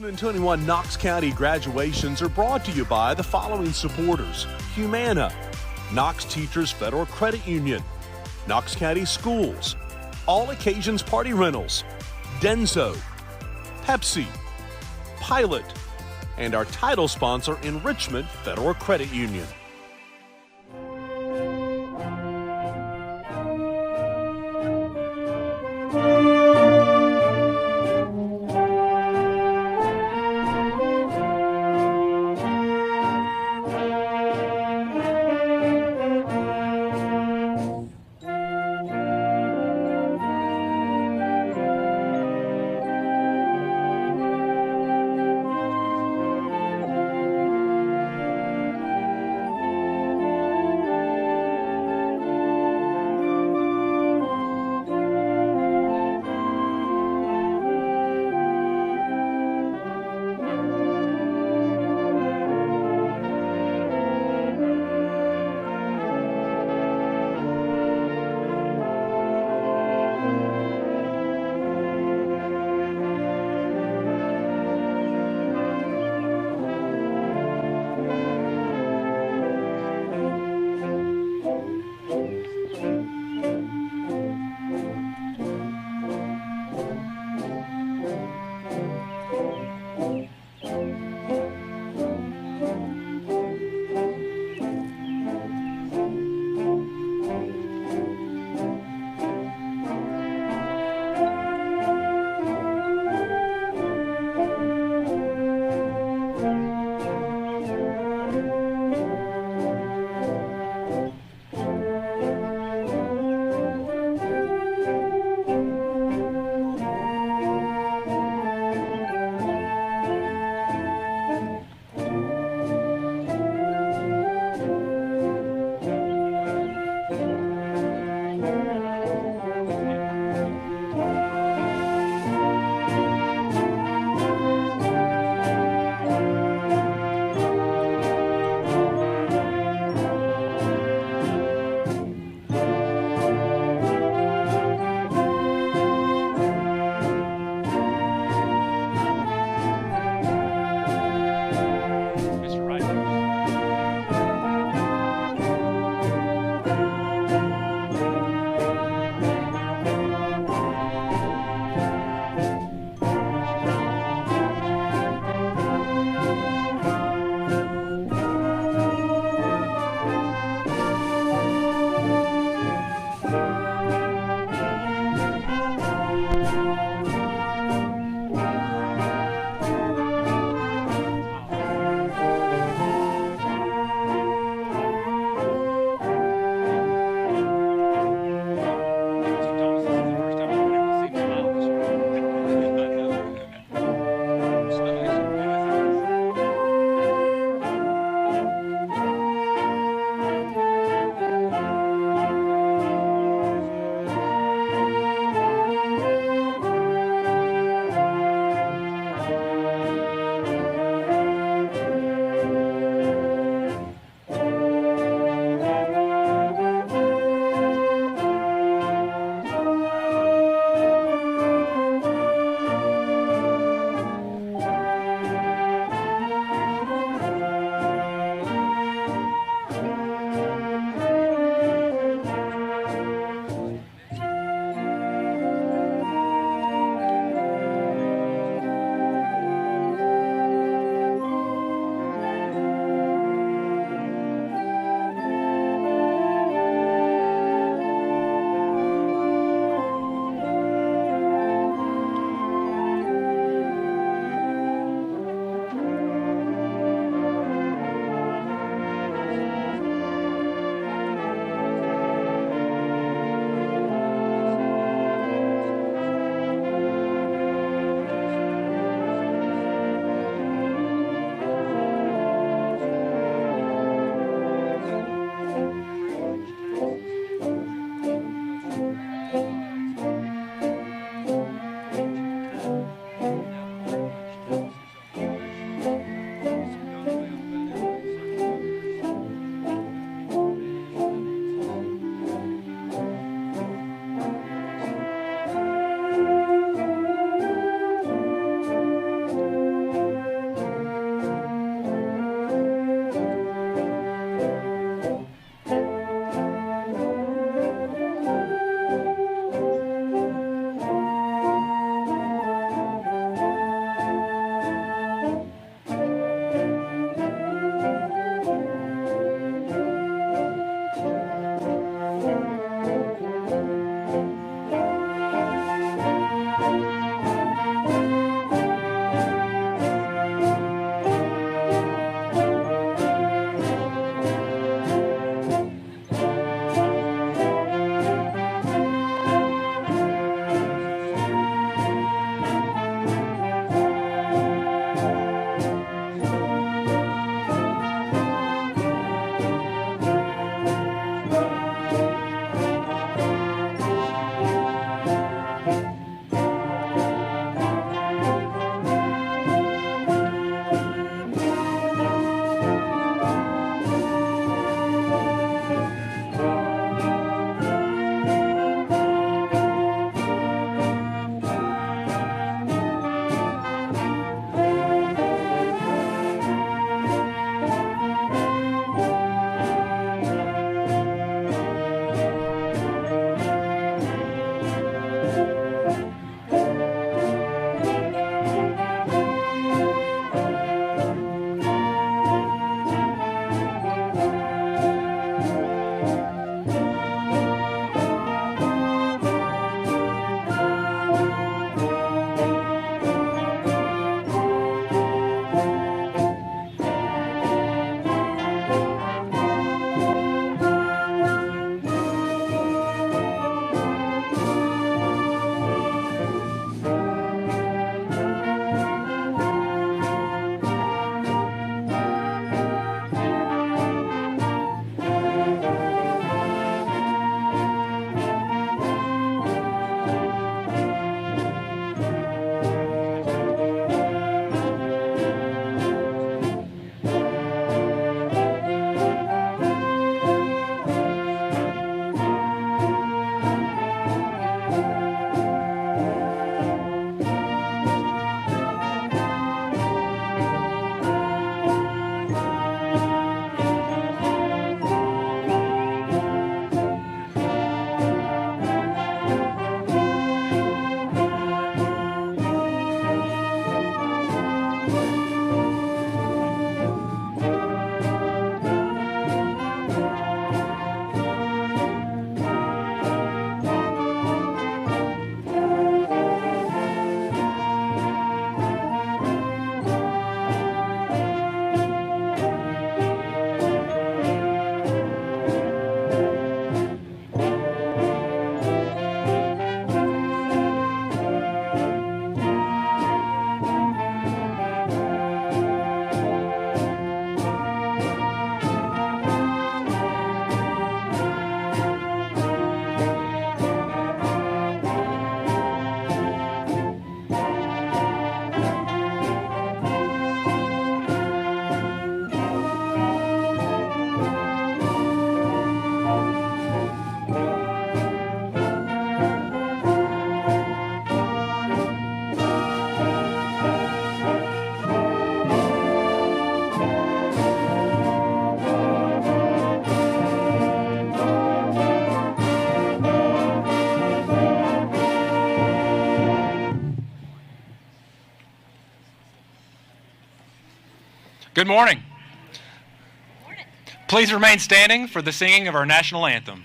2021 Knox County graduations are brought to you by the following supporters: Humana, Knox Teachers Federal Credit Union, Knox County Schools, All Occasions Party Rentals, Denso, Pepsi, Pilot, and our title sponsor, Enrichment Federal Credit Union. Good morning. Please remain standing for the singing of our national anthem.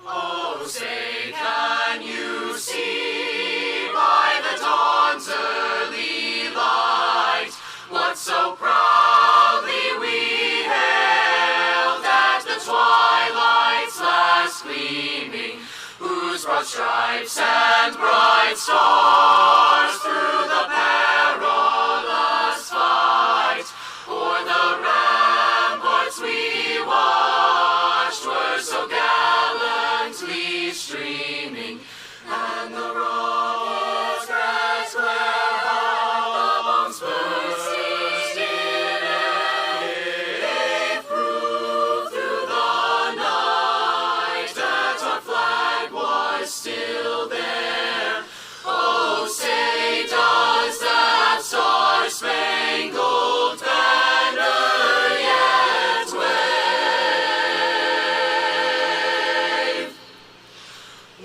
Oh, say, can you see by the dawn's early light what so proudly we hailed at the twilight's last gleaming, whose broad stripes and bright stars through the perilous fight o'er the ramparts we watched were so gallantly streaming, and the rockets that where the bombs burst in air, they proved through the night that our flag was still there. Oh, say does that star-spangled banner yet wave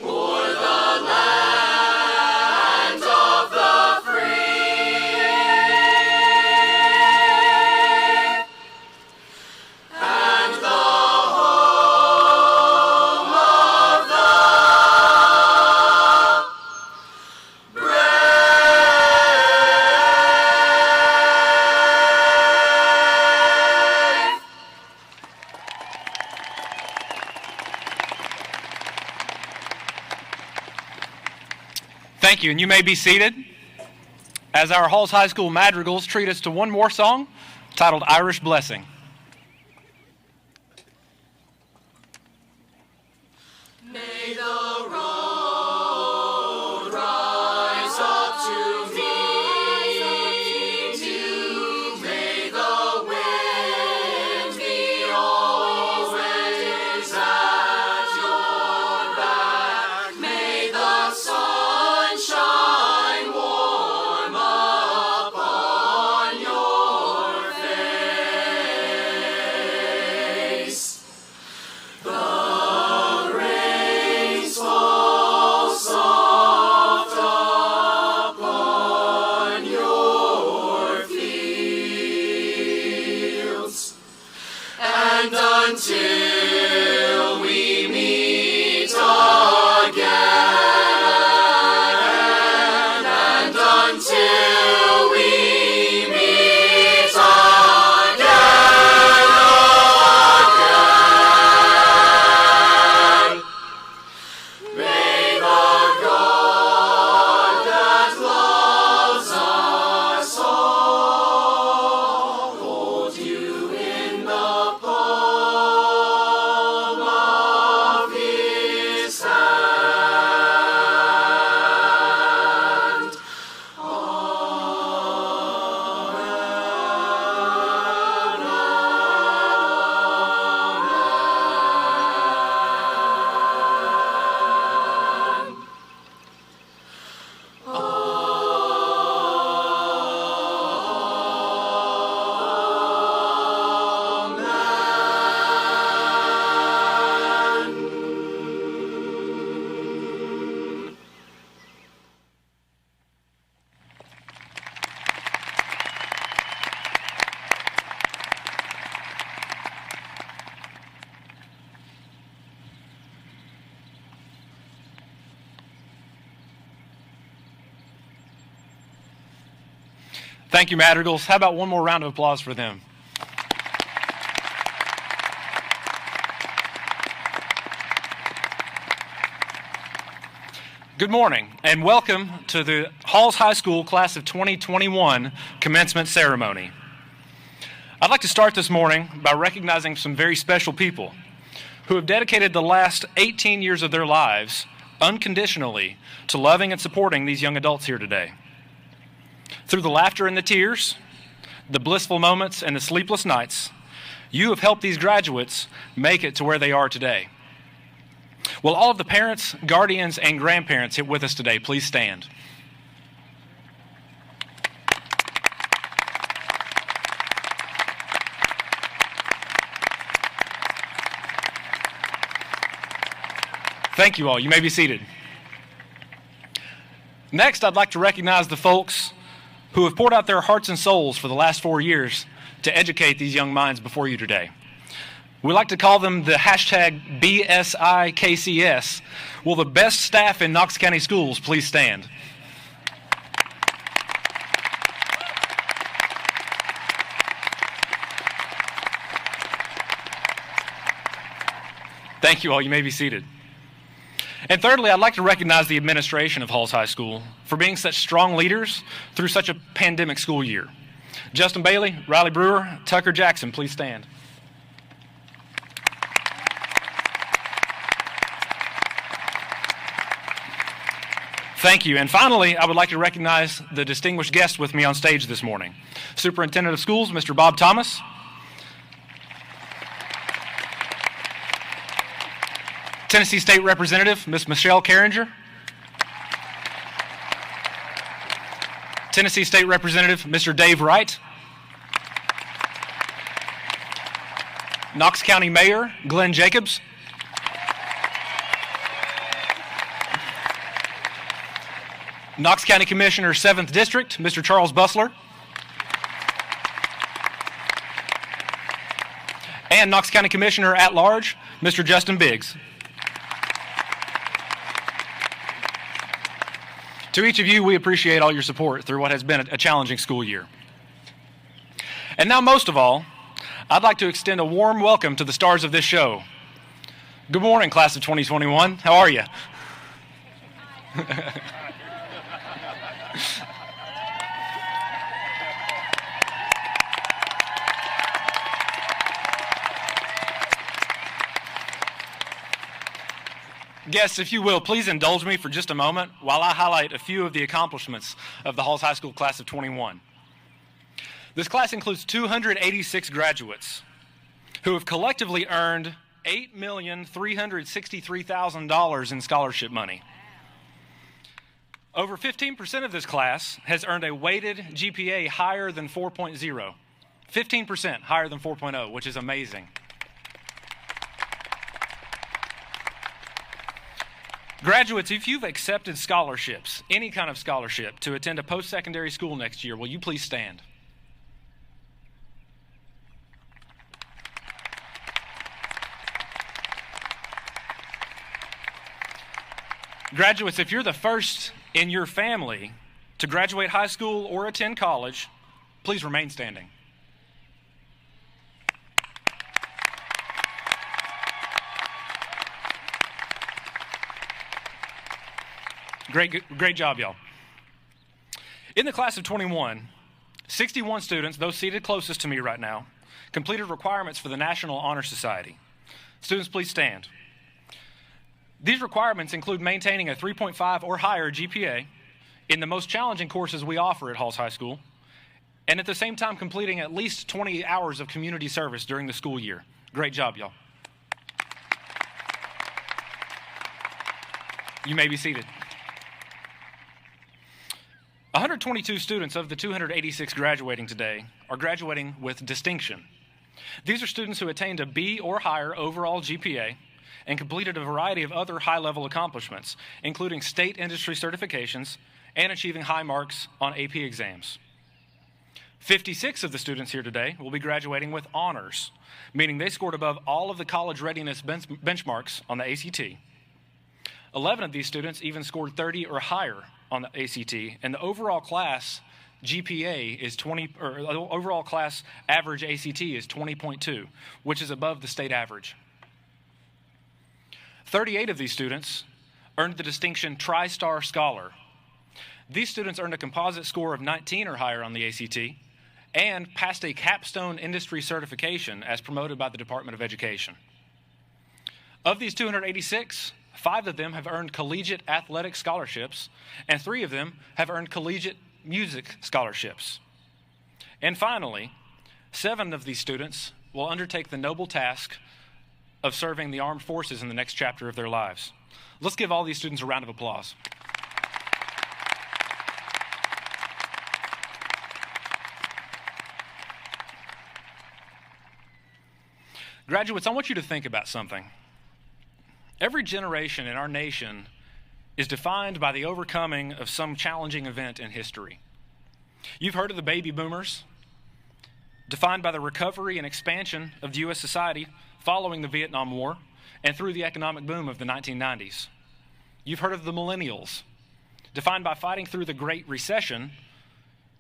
o'er the land of the free and the home of the brave. Thank you, and you may be seated as our Halls High School madrigals treat us to one more song titled Irish Blessing. May the road rise up to meet you. May the wind be always at your back. May the sun shine warm upon your face. The rains fall soft upon your fields, and until we meet again, and until we meet again, may the God that loves us all hold you in the palm of His hand. Thank you, madrigals. How about one more round of applause for them? Good morning, and welcome to the Halls High School Class of 2021 commencement ceremony. I'd like to start this morning by recognizing some very special people who have dedicated the last 18 years of their lives unconditionally to loving and supporting these young adults here today. Through the laughter and the tears, the blissful moments and the sleepless nights, you have helped these graduates make it to where they are today. Will all of the parents, guardians, and grandparents here with us today please stand? Thank you all. You may be seated. Next, I'd like to recognize the folks who have poured out their hearts and souls for the last 4 years to educate these young minds before you today. We like to call them the hashtag BSIKCS. Will the best staff in Knox County schools please stand? Thank you all. You may be seated. And thirdly, I'd like to recognize the administration of Halls High School for being such strong leaders through such a pandemic school year. Justin Bailey, Riley Brewer, Tucker Jackson, please stand. Thank you. And finally, I would like to recognize the distinguished guests with me on stage this morning. Superintendent of Schools, Mr. Bob Thomas. Tennessee State Representative, Ms. Michelle Carringer. Tennessee State Representative, Mr. Dave Wright. Knox County Mayor, Glenn Jacobs. Knox County Commissioner, 7th District, Mr. Charles Busler. And Knox County Commissioner at Large, Mr. Justin Biggs. To each of you, we appreciate all your support through what has been a challenging school year. And now, most of all, I'd like to extend a warm welcome to the stars of this show. Good morning, class of 2021. How are you? Guests, if you will, please indulge me for just a moment while I highlight a few of the accomplishments of the Halls High School class of 21. This class includes 286 graduates who have collectively earned $8,363,000 in scholarship money. Over 15% of this class has earned a weighted GPA higher than 4.0. 15% higher than 4.0, which is amazing. Graduates, if you've accepted scholarships, any kind of scholarship, to attend a post-secondary school next year, will you please stand? Graduates, if you're the first in your family to graduate high school or attend college, please remain standing. Great job, y'all. In the class of 21, 61 students, those seated closest to me right now, completed requirements for the National Honor Society. Students, please stand. These requirements include maintaining a 3.5 or higher GPA in the most challenging courses we offer at Halls High School, and at the same time completing at least 20 hours of community service during the school year. Great job, y'all. You may be seated. 122 students of the 286 graduating today are graduating with distinction. These are students who attained a B or higher overall GPA and completed a variety of other high-level accomplishments, including state industry certifications and achieving high marks on AP exams. 56 of the students here today will be graduating with honors, meaning they scored above all of the college readiness benchmarks on the ACT. 11 of these students even scored 30 or higher on the ACT, and the overall class GPA is overall class average ACT is 20.2, which is above the state average. 38 of these students earned the distinction Tri-Star Scholar. These students earned a composite score of 19 or higher on the ACT and passed a capstone industry certification as promoted by the Department of Education. Of these 286, 5 of them have earned collegiate athletic scholarships, and 3 of them have earned collegiate music scholarships. And finally, 7 of these students will undertake the noble task of serving the armed forces in the next chapter of their lives. Let's give all these students a round of applause. Graduates, I want you to think about something. Every generation in our nation is defined by the overcoming of some challenging event in history. You've heard of the baby boomers, defined by the recovery and expansion of the U.S. society following the Vietnam War and through the economic boom of the 1990s. You've heard of the millennials, defined by fighting through the Great Recession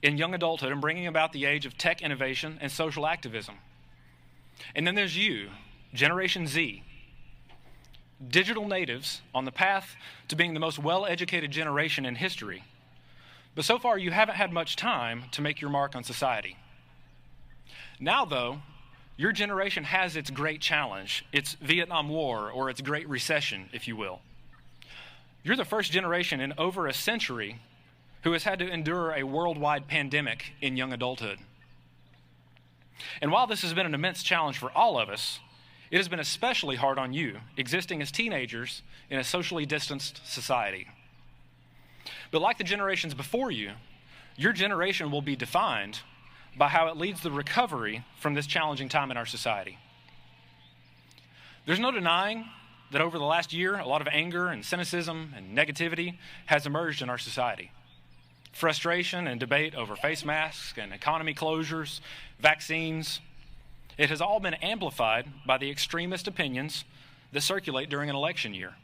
in young adulthood and bringing about the age of tech innovation and social activism. And then there's you, Generation Z, digital natives on the path to being the most well-educated generation in history. But so far, you haven't had much time to make your mark on society. Now, though, your generation has its great challenge, its Vietnam War, or its Great Recession, if you will. You're the first generation in over a century who has had to endure a worldwide pandemic in young adulthood. And while this has been an immense challenge for all of us, it has been especially hard on you, existing as teenagers in a socially distanced society. But like the generations before you, your generation will be defined by how it leads the recovery from this challenging time in our society. There's no denying that over the last year, a lot of anger and cynicism and negativity has emerged in our society. Frustration and debate over face masks and economy closures, vaccines, it has all been amplified by the extremist opinions that circulate during an election year,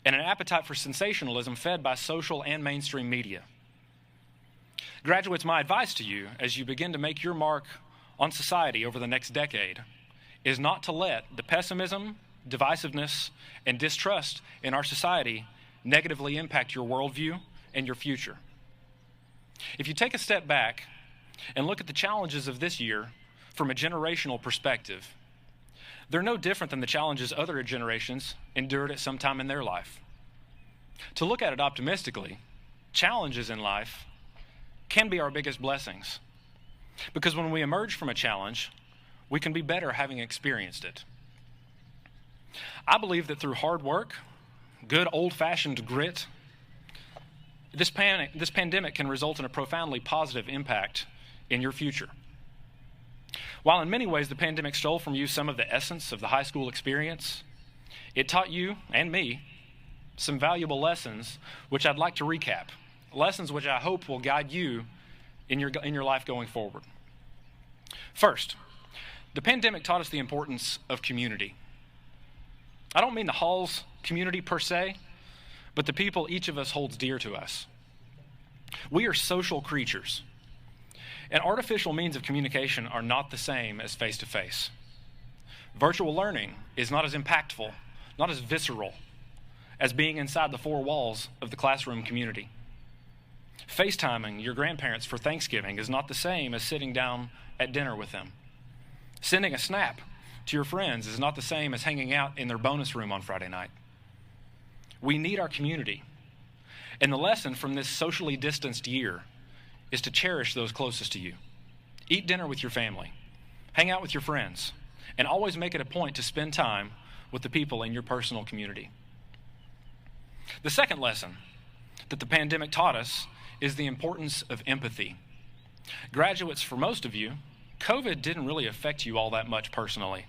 and an appetite for sensationalism fed by social and mainstream media. Graduates, my advice to you as you begin to make your mark on society over the next decade is not to let the pessimism, divisiveness, and distrust in our society negatively impact your worldview and your future. If you take a step back and look at the challenges of this year from a generational perspective, they're no different than the challenges other generations endured at some time in their life. To look at it optimistically, challenges in life can be our biggest blessings, because when we emerge from a challenge, we can be better having experienced it. I believe that through hard work, good old-fashioned grit, this pandemic can result in a profoundly positive impact in your future. While in many ways the pandemic stole from you some of the essence of the high school experience, it taught you and me some valuable lessons which I'd like to recap, lessons which I hope will guide you in your life going forward. First, the pandemic taught us the importance of community. I don't mean the Halls community per se, but the people each of us holds dear to us. We are social creatures, and artificial means of communication are not the same as face-to-face. Virtual learning is not as impactful, not as visceral, as being inside the four walls of the classroom community. FaceTiming your grandparents for Thanksgiving is not the same as sitting down at dinner with them. Sending a snap to your friends is not the same as hanging out in their bonus room on Friday night. We need our community. And the lesson from this socially distanced year is to cherish those closest to you. Eat dinner with your family, hang out with your friends, and always make it a point to spend time with the people in your personal community. The second lesson that the pandemic taught us is the importance of empathy. Graduates, for most of you, COVID didn't really affect you all that much personally.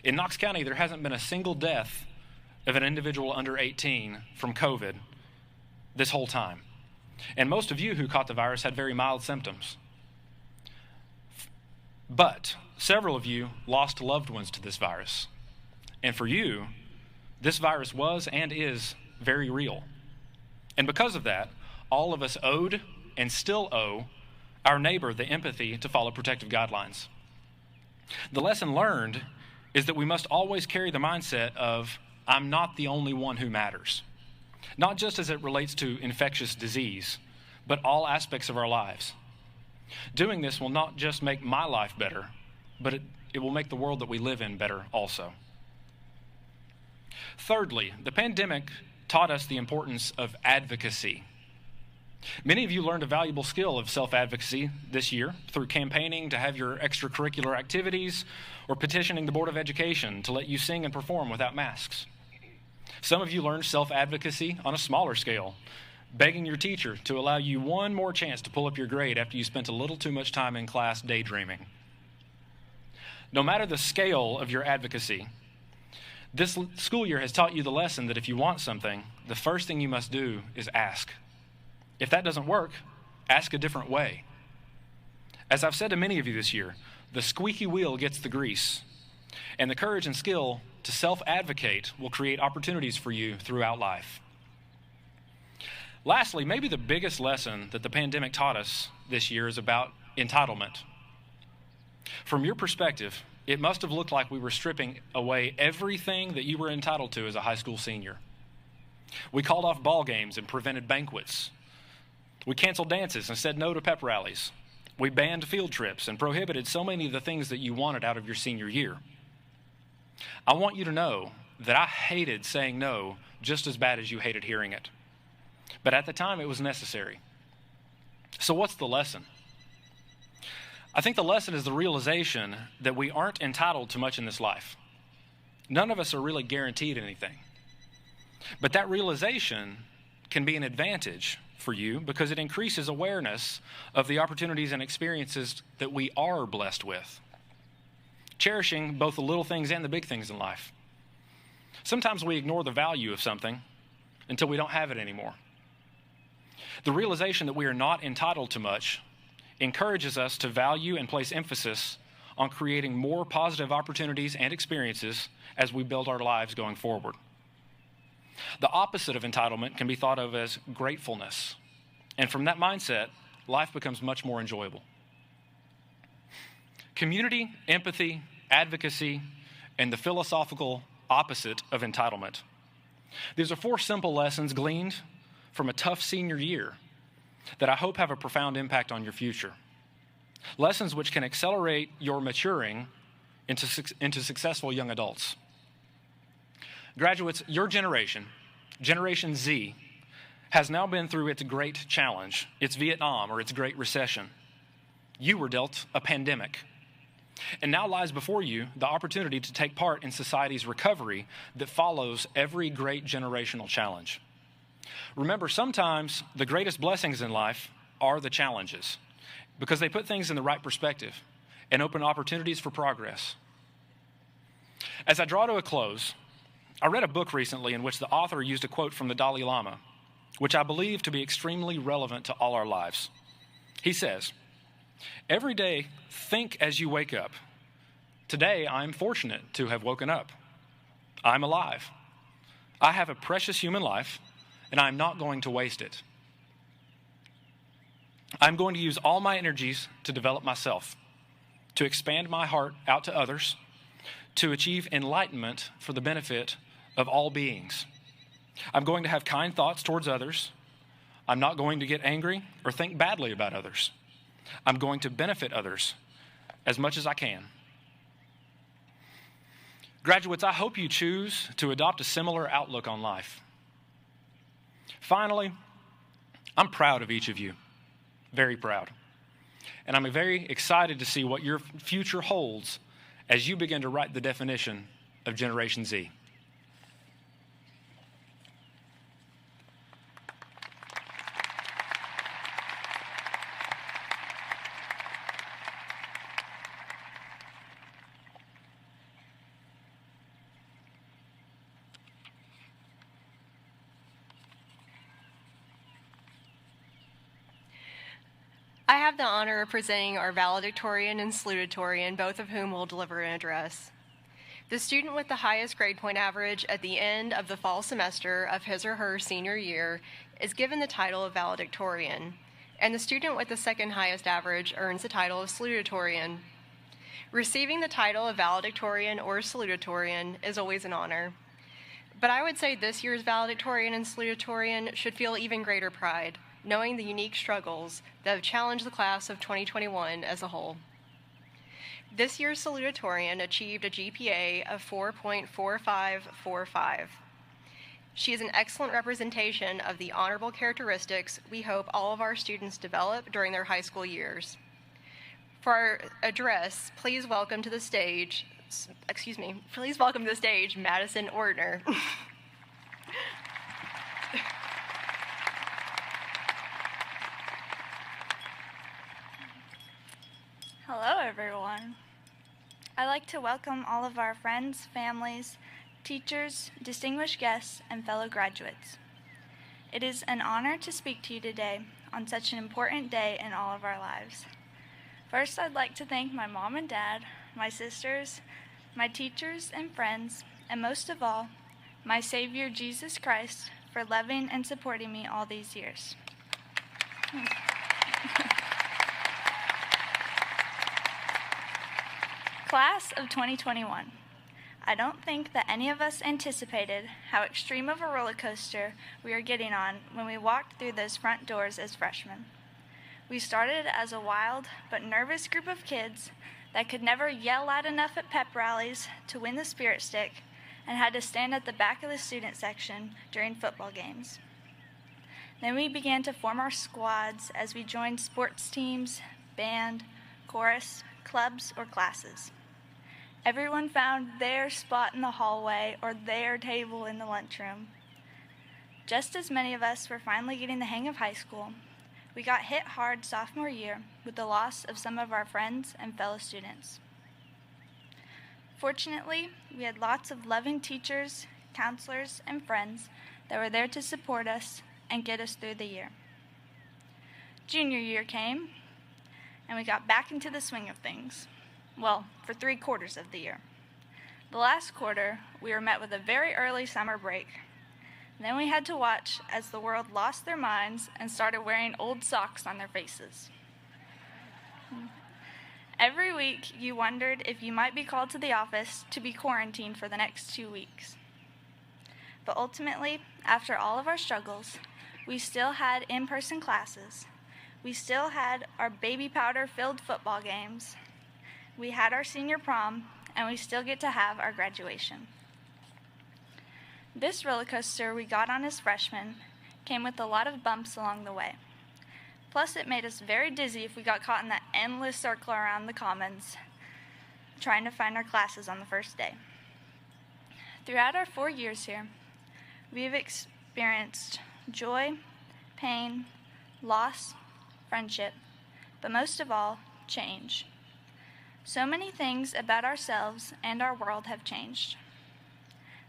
In Knox County, there hasn't been a single death of an individual under 18 from COVID this whole time. And most of you who caught the virus had very mild symptoms. But several of you lost loved ones to this virus. And for you, this virus was and is very real. And because of that, all of us owed and still owe our neighbor the empathy to follow protective guidelines. The lesson learned is that we must always carry the mindset of, I'm not the only one who matters. Not just as it relates to infectious disease, but all aspects of our lives. Doing this will not just make my life better, but it will make the world that we live in better also. Thirdly, the pandemic taught us the importance of advocacy. Many of you learned a valuable skill of self-advocacy this year through campaigning to have your extracurricular activities or petitioning the Board of Education to let you sing and perform without masks. Some of you learned self-advocacy on a smaller scale, begging your teacher to allow you one more chance to pull up your grade after you spent a little too much time in class daydreaming. No matter the scale of your advocacy, This school year has taught you the lesson that if you want something, the first thing you must do is ask. If that doesn't work, ask a different way. As I've said to many of you this year, the squeaky wheel gets the grease, and the courage and skill to self-advocate will create opportunities for you throughout life. Lastly, maybe the biggest lesson that the pandemic taught us this year is about entitlement. From your perspective, it must have looked like we were stripping away everything that you were entitled to as a high school senior. We called off ball games and prevented banquets. We canceled dances and said no to pep rallies. We banned field trips and prohibited so many of the things that you wanted out of your senior year. I want you to know that I hated saying no just as bad as you hated hearing it. But at the time, it was necessary. So what's the lesson? I think the lesson is the realization that we aren't entitled to much in this life. None of us are really guaranteed anything. But that realization can be an advantage for you because it increases awareness of the opportunities and experiences that we are blessed with, cherishing both the little things and the big things in life. Sometimes we ignore the value of something until we don't have it anymore. The realization that we are not entitled to much encourages us to value and place emphasis on creating more positive opportunities and experiences as we build our lives going forward. The opposite of entitlement can be thought of as gratefulness. And from that mindset, life becomes much more enjoyable. Community, empathy, advocacy, and the philosophical opposite of entitlement. These are 4 simple lessons gleaned from a tough senior year that I hope have a profound impact on your future. Lessons which can accelerate your maturing into successful young adults. Graduates, your generation, Generation Z, has now been through its great challenge, its Vietnam or its Great Recession. You were dealt a pandemic. And now lies before you the opportunity to take part in society's recovery that follows every great generational challenge. Remember, sometimes the greatest blessings in life are the challenges because they put things in the right perspective and open opportunities for progress. As I draw to a close, I read a book recently in which the author used a quote from the Dalai Lama, which I believe to be extremely relevant to all our lives. He says, "Every day, think as you wake up. Today, I'm fortunate to have woken up. I'm alive. I have a precious human life, and I'm not going to waste it. I'm going to use all my energies to develop myself, to expand my heart out to others, to achieve enlightenment for the benefit of all beings. I'm going to have kind thoughts towards others. I'm not going to get angry or think badly about others. I'm going to benefit others as much as I can." Graduates, I hope you choose to adopt a similar outlook on life. Finally, I'm proud of each of you, very proud. And I'm very excited to see what your future holds as you begin to write the definition of Generation Z. I have the honor of presenting our valedictorian and salutatorian, both of whom will deliver an address. The student with the highest grade point average at the end of the fall semester of his or her senior year is given the title of valedictorian, and the student with the second highest average earns the title of salutatorian. Receiving the title of valedictorian or salutatorian is always an honor, but I would say this year's valedictorian and salutatorian should feel even greater pride, knowing the unique struggles that have challenged the class of 2021 as a whole. This year's salutatorian achieved a GPA of 4.4545. She is an excellent representation of the honorable characteristics we hope all of our students develop during their high school years. For our address, please welcome to the stage Madison Ortner. Hello, everyone. I'd like to welcome all of our friends, families, teachers, distinguished guests, and fellow graduates. It is an honor to speak to you today on such an important day in all of our lives. First, I'd like to thank my mom and dad, my sisters, my teachers and friends, and most of all, my Savior Jesus Christ for loving and supporting me all these years. Class of 2021. I don't think that any of us anticipated how extreme of a roller coaster we are getting on when we walked through those front doors as freshmen. We started as a wild but nervous group of kids that could never yell loud enough at pep rallies to win the spirit stick and had to stand at the back of the student section during football games. Then we began to form our squads as we joined sports teams, band, chorus, clubs, or classes. Everyone found their spot in the hallway or their table in the lunchroom. Just as many of us were finally getting the hang of high school, we got hit hard sophomore year with the loss of some of our friends and fellow students. Fortunately, we had lots of loving teachers, counselors, and friends that were there to support us and get us through the year. Junior year came, and we got back into the swing of things. Well, for 3/4 of the year. The last quarter, we were met with a very early summer break. Then we had to watch as the world lost their minds and started wearing old socks on their faces. Every week, you wondered if you might be called to the office to be quarantined for the next 2 weeks. But ultimately, after all of our struggles, we still had in-person classes. We still had our baby powder-filled football games. We had our senior prom, and we still get to have our graduation. This roller coaster we got on as freshmen came with a lot of bumps along the way. Plus, it made us very dizzy if we got caught in that endless circle around the commons, trying to find our classes on the first day. Throughout our 4 years here, we have experienced joy, pain, loss, friendship, but most of all, change. So many things about ourselves and our world have changed.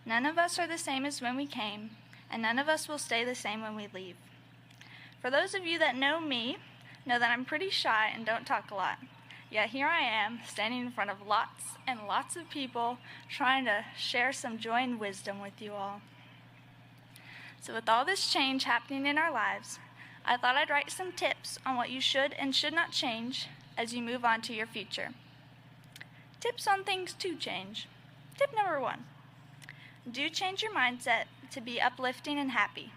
None of us are the same as when we came, and none of us will stay the same when we leave. For those of you that know me, know that I'm pretty shy and don't talk a lot. Yet here I am, standing in front of lots and lots of people, trying to share some joy and wisdom with you all. So with all this change happening in our lives, I thought I'd write some tips on what you should and should not change as you move on to your future. Tips on things to change. Tip number 1. Do change your mindset to be uplifting and happy.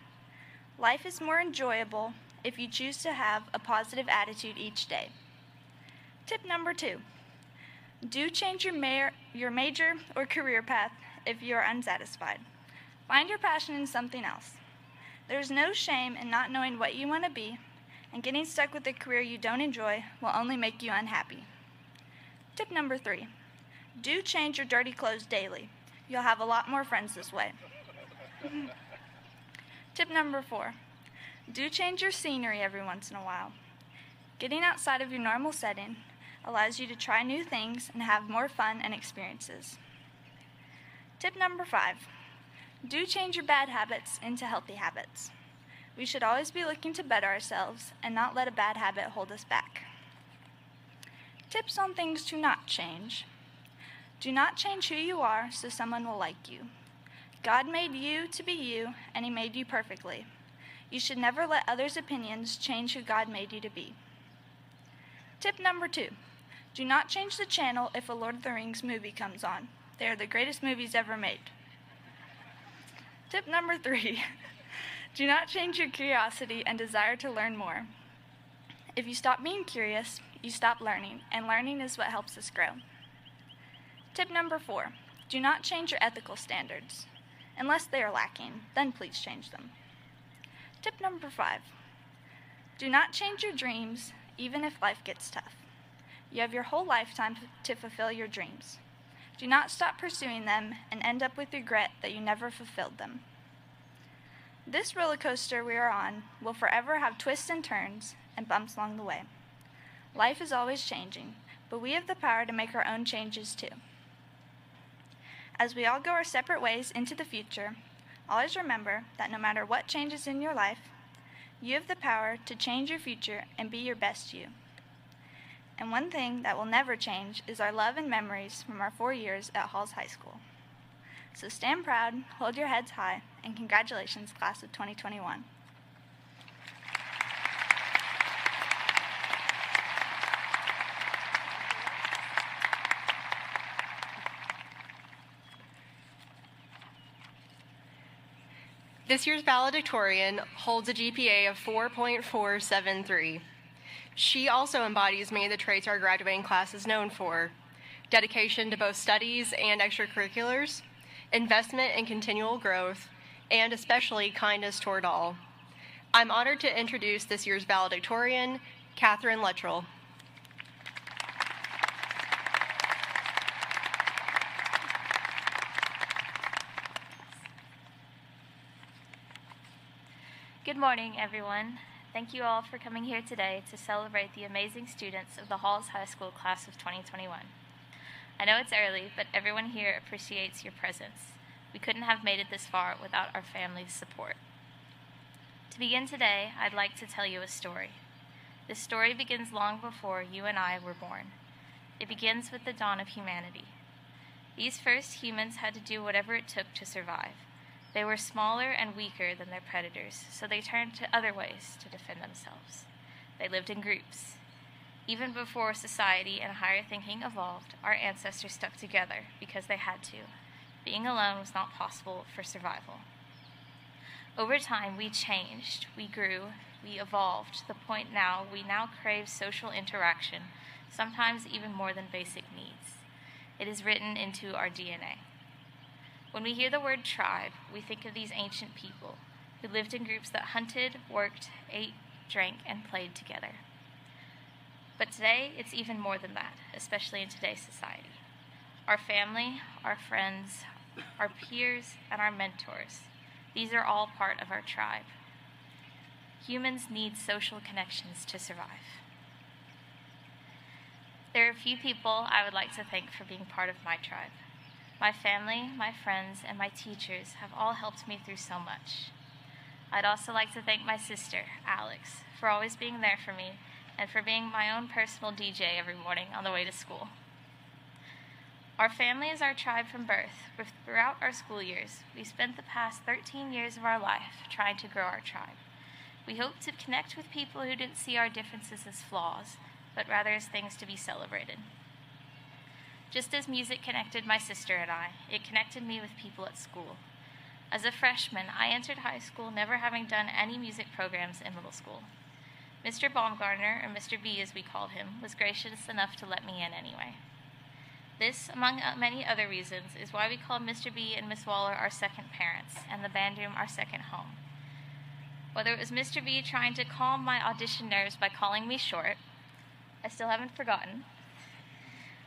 Life is more enjoyable if you choose to have a positive attitude each day. Tip number 2. Do change your major or career path if you are unsatisfied. Find your passion in something else. There's no shame in not knowing what you want to be, and getting stuck with a career you don't enjoy will only make you unhappy. Tip number 3. Do change your dirty clothes daily. You'll have a lot more friends this way. Tip number 4. Do change your scenery every once in a while. Getting outside of your normal setting allows you to try new things and have more fun and experiences. Tip number 5. Do change your bad habits into healthy habits. We should always be looking to better ourselves and not let a bad habit hold us back. Tips on things to not change. Do not change who you are so someone will like you. God made you to be you, and He made you perfectly. You should never let others' opinions change who God made you to be. Tip number 2. Do not change the channel if a Lord of the Rings movie comes on. They are the greatest movies ever made. Tip number 3. Do not change your curiosity and desire to learn more. If you stop being curious, you stop learning, and learning is what helps us grow. Tip number 4. Do not change your ethical standards. Unless they are lacking, then please change them. Tip number 5. Do not change your dreams, even if life gets tough. You have your whole lifetime to fulfill your dreams. Do not stop pursuing them and end up with regret that you never fulfilled them. This roller coaster we are on will forever have twists and turns and bumps along the way. Life is always changing, but we have the power to make our own changes too. As we all go our separate ways into the future, always remember that no matter what changes in your life, you have the power to change your future and be your best you. And one thing that will never change is our love and memories from our 4 years at Halls High School. So stand proud, hold your heads high, and congratulations, class of 2021. This year's valedictorian holds a GPA of 4.473. She also embodies many of the traits our graduating class is known for: dedication to both studies and extracurriculars, investment in continual growth, and especially kindness toward all. I'm honored to introduce this year's valedictorian, Catherine Luttrell. Good morning, everyone. Thank you all for coming here today to celebrate the amazing students of the Halls High School class of 2021. I know it's early, but everyone here appreciates your presence. We couldn't have made it this far without our family's support. To begin today, I'd like to tell you a story. This story begins long before you and I were born. It begins with the dawn of humanity. These first humans had to do whatever it took to survive. They were smaller and weaker than their predators, so they turned to other ways to defend themselves. They lived in groups. Even before society and higher thinking evolved, our ancestors stuck together because they had to. Being alone was not possible for survival. Over time, we changed, we grew, we evolved to the point now we now crave social interaction, sometimes even more than basic needs. It is written into our DNA. When we hear the word tribe, we think of these ancient people who lived in groups that hunted, worked, ate, drank, and played together. But today, it's even more than that, especially in today's society. Our family, our friends, our peers, and our mentors, these are all part of our tribe. Humans need social connections to survive. There are a few people I would like to thank for being part of my tribe. My family, my friends, and my teachers have all helped me through so much. I'd also like to thank my sister, Alex, for always being there for me and for being my own personal DJ every morning on the way to school. Our family is our tribe from birth, but throughout our school years, we spent the past 13 years of our life trying to grow our tribe. We hope to connect with people who didn't see our differences as flaws, but rather as things to be celebrated. Just as music connected my sister and I, it connected me with people at school. As a freshman, I entered high school never having done any music programs in middle school. Mr. Baumgartner, or Mr. B as we called him, was gracious enough to let me in anyway. This, among many other reasons, is why we call Mr. B and Miss Waller our second parents, and the band room our second home. Whether it was Mr. B trying to calm my audition nerves by calling me short, I still haven't forgotten,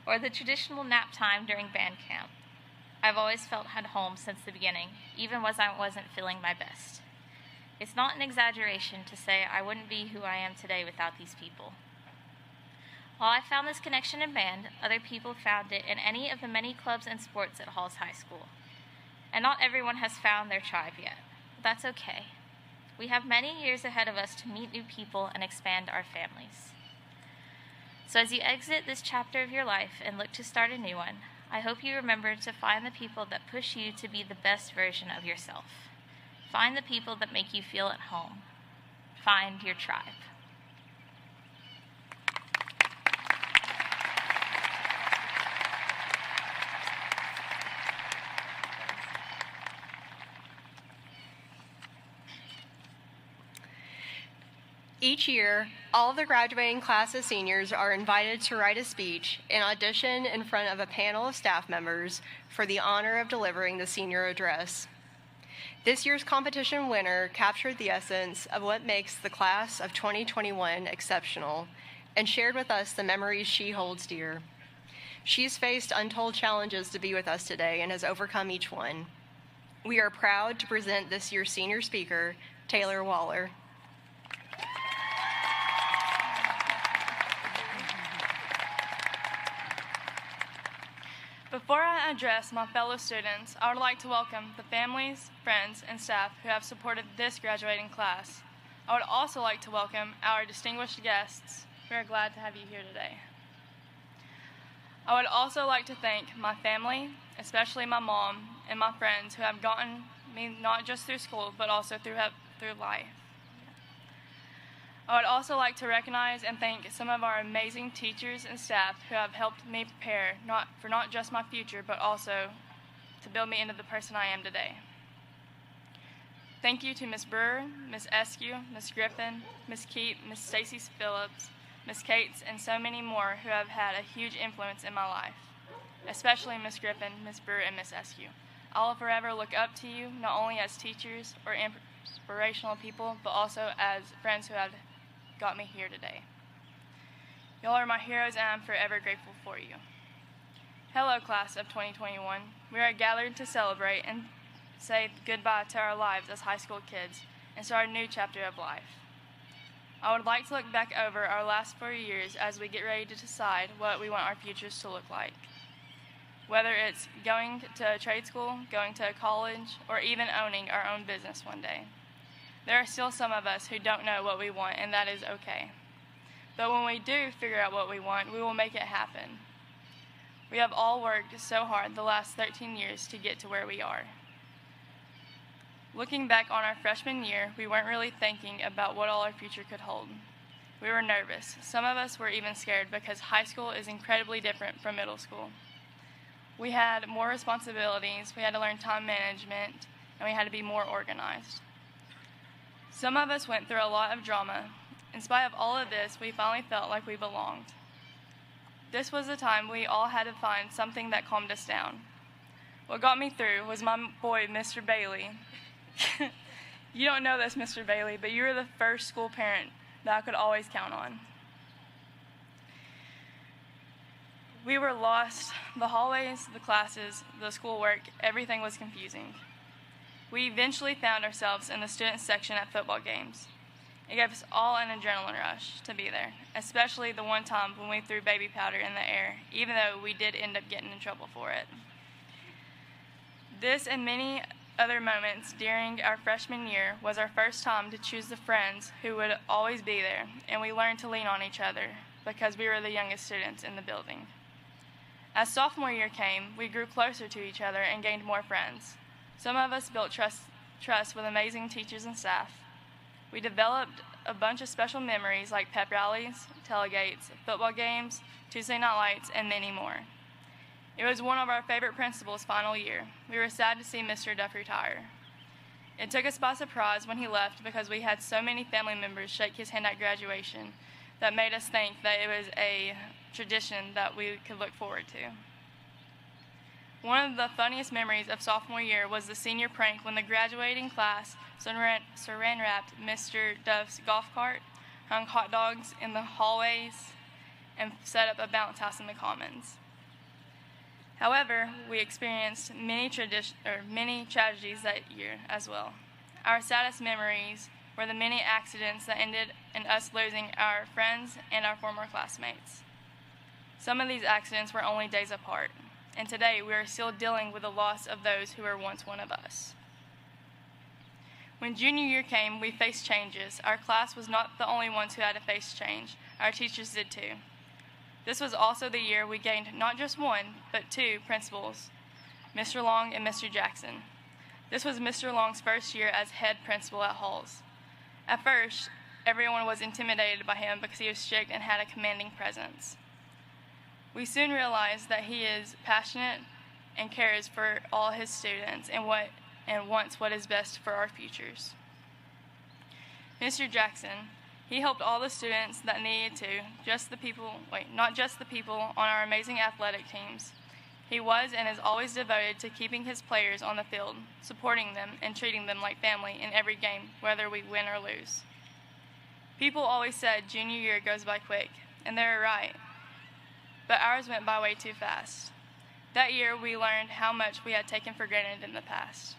or the traditional nap time during band camp, I've always felt at home since the beginning, even when I wasn't feeling my best. It's not an exaggeration to say I wouldn't be who I am today without these people. While I found this connection in band, other people found it in any of the many clubs and sports at Halls High School. And not everyone has found their tribe yet. But that's okay. We have many years ahead of us to meet new people and expand our families. So as you exit this chapter of your life and look to start a new one, I hope you remember to find the people that push you to be the best version of yourself. Find the people that make you feel at home. Find your tribe. Each year, all of the graduating class of seniors are invited to write a speech and audition in front of a panel of staff members for the honor of delivering the senior address. This year's competition winner captured the essence of what makes the class of 2021 exceptional and shared with us the memories she holds dear. She's faced untold challenges to be with us today and has overcome each one. We are proud to present this year's senior speaker, Taylor Waller. Before I address my fellow students, I would like to welcome the families, friends, and staff who have supported this graduating class. I would also like to welcome our distinguished guests. We are glad to have you here today. I would also like to thank my family, especially my mom and my friends who have gotten me not just through school, but also through life. I would also like to recognize and thank some of our amazing teachers and staff who have helped me prepare not just my future, but also to build me into the person I am today. Thank you to Ms. Brewer, Ms. Eskew, Ms. Griffin, Ms. Keat, Ms. Stacy Phillips, Ms. Cates, and so many more who have had a huge influence in my life, especially Ms. Griffin, Ms. Brewer, and Ms. Eskew. I will forever look up to you, not only as teachers or inspirational people, but also as friends who have got me here today. Y'all are my heroes, and I'm forever grateful for you. Hello, class of 2021. We are gathered to celebrate and say goodbye to our lives as high school kids and start a new chapter of life. I would like to look back over our last 4 years as we get ready to decide what we want our futures to look like. Whether it's going to a trade school, going to a college, or even owning our own business one day. There are still some of us who don't know what we want, and that is okay. But when we do figure out what we want, we will make it happen. We have all worked so hard the last 13 years to get to where we are. Looking back on our freshman year, we weren't really thinking about what all our future could hold. We were nervous. Some of us were even scared because high school is incredibly different from middle school. We had more responsibilities, we had to learn time management, and we had to be more organized. Some of us went through a lot of drama. In spite of all of this, we finally felt like we belonged. This was the time we all had to find something that calmed us down. What got me through was my boy, Mr. Bailey. You don't know this, Mr. Bailey, but you were the first school parent that I could always count on. We were lost. The hallways, the classes, the schoolwork, everything was confusing. We eventually found ourselves in the student section at football games. It gave us all an adrenaline rush to be there, especially the one time when we threw baby powder in the air, even though we did end up getting in trouble for it. This and many other moments during our freshman year was our first time to choose the friends who would always be there, and we learned to lean on each other because we were the youngest students in the building. As sophomore year came, we grew closer to each other and gained more friends. Some of us built trust with amazing teachers and staff. We developed a bunch of special memories like pep rallies, tailgates, football games, Tuesday night lights, and many more. It was one of our favorite principals' final year. We were sad to see Mr. Duff retire. It took us by surprise when he left because we had so many family members shake his hand at graduation that made us think that it was a tradition that we could look forward to. One of the funniest memories of sophomore year was the senior prank when the graduating class saran wrapped Mr. Duff's golf cart, hung hot dogs in the hallways, and set up a bounce house in the commons. However, we experienced many tragedies that year as well. Our saddest memories were the many accidents that ended in us losing our friends and our former classmates. Some of these accidents were only days apart, and today we are still dealing with the loss of those who were once one of us. When junior year came, we faced changes. Our class was not the only ones who had to face change. Our teachers did too. This was also the year we gained not just one, but two principals, Mr. Long and Mr. Jackson. This was Mr. Long's first year as head principal at Halls. At first, everyone was intimidated by him because he was strict and had a commanding presence. We soon realized that he is passionate and cares for all his students and wants what is best for our futures. Mr. Jackson, he helped all the students that needed to, not just the people on our amazing athletic teams. He was and is always devoted to keeping his players on the field, supporting them, and treating them like family in every game, whether we win or lose. People always said junior year goes by quick, and they were right. But ours went by way too fast. That year, we learned how much we had taken for granted in the past.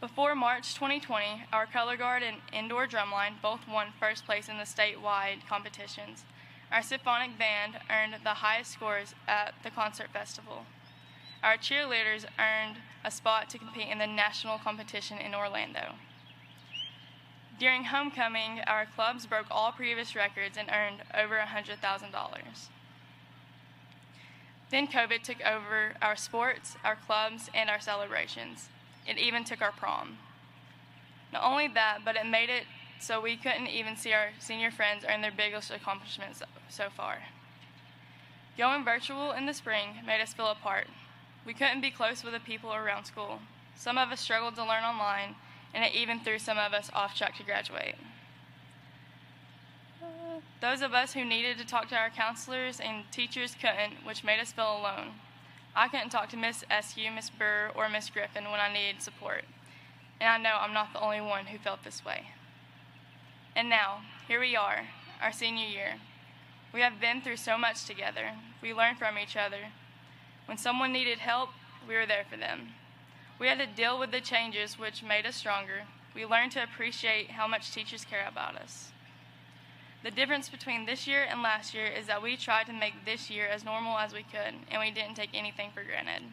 Before March 2020, our color guard and indoor drumline both won first place in the statewide competitions. Our symphonic band earned the highest scores at the concert festival. Our cheerleaders earned a spot to compete in the national competition in Orlando. During homecoming, our clubs broke all previous records and earned over $100,000. Then COVID took over our sports, our clubs, and our celebrations. It even took our prom. Not only that, but it made it so we couldn't even see our senior friends earn their biggest accomplishments so far. Going virtual in the spring made us feel apart. We couldn't be close with the people around school. Some of us struggled to learn online, and it even threw some of us off track to graduate. Those of us who needed to talk to our counselors and teachers couldn't, which made us feel alone. I couldn't talk to Miss SU, Miss Burr, or Miss Griffin when I needed support. And I know I'm not the only one who felt this way. And now, here we are, our senior year. We have been through so much together. We learned from each other. When someone needed help, we were there for them. We had to deal with the changes which made us stronger. We learned to appreciate how much teachers care about us. The difference between this year and last year is that we tried to make this year as normal as we could, and we didn't take anything for granted.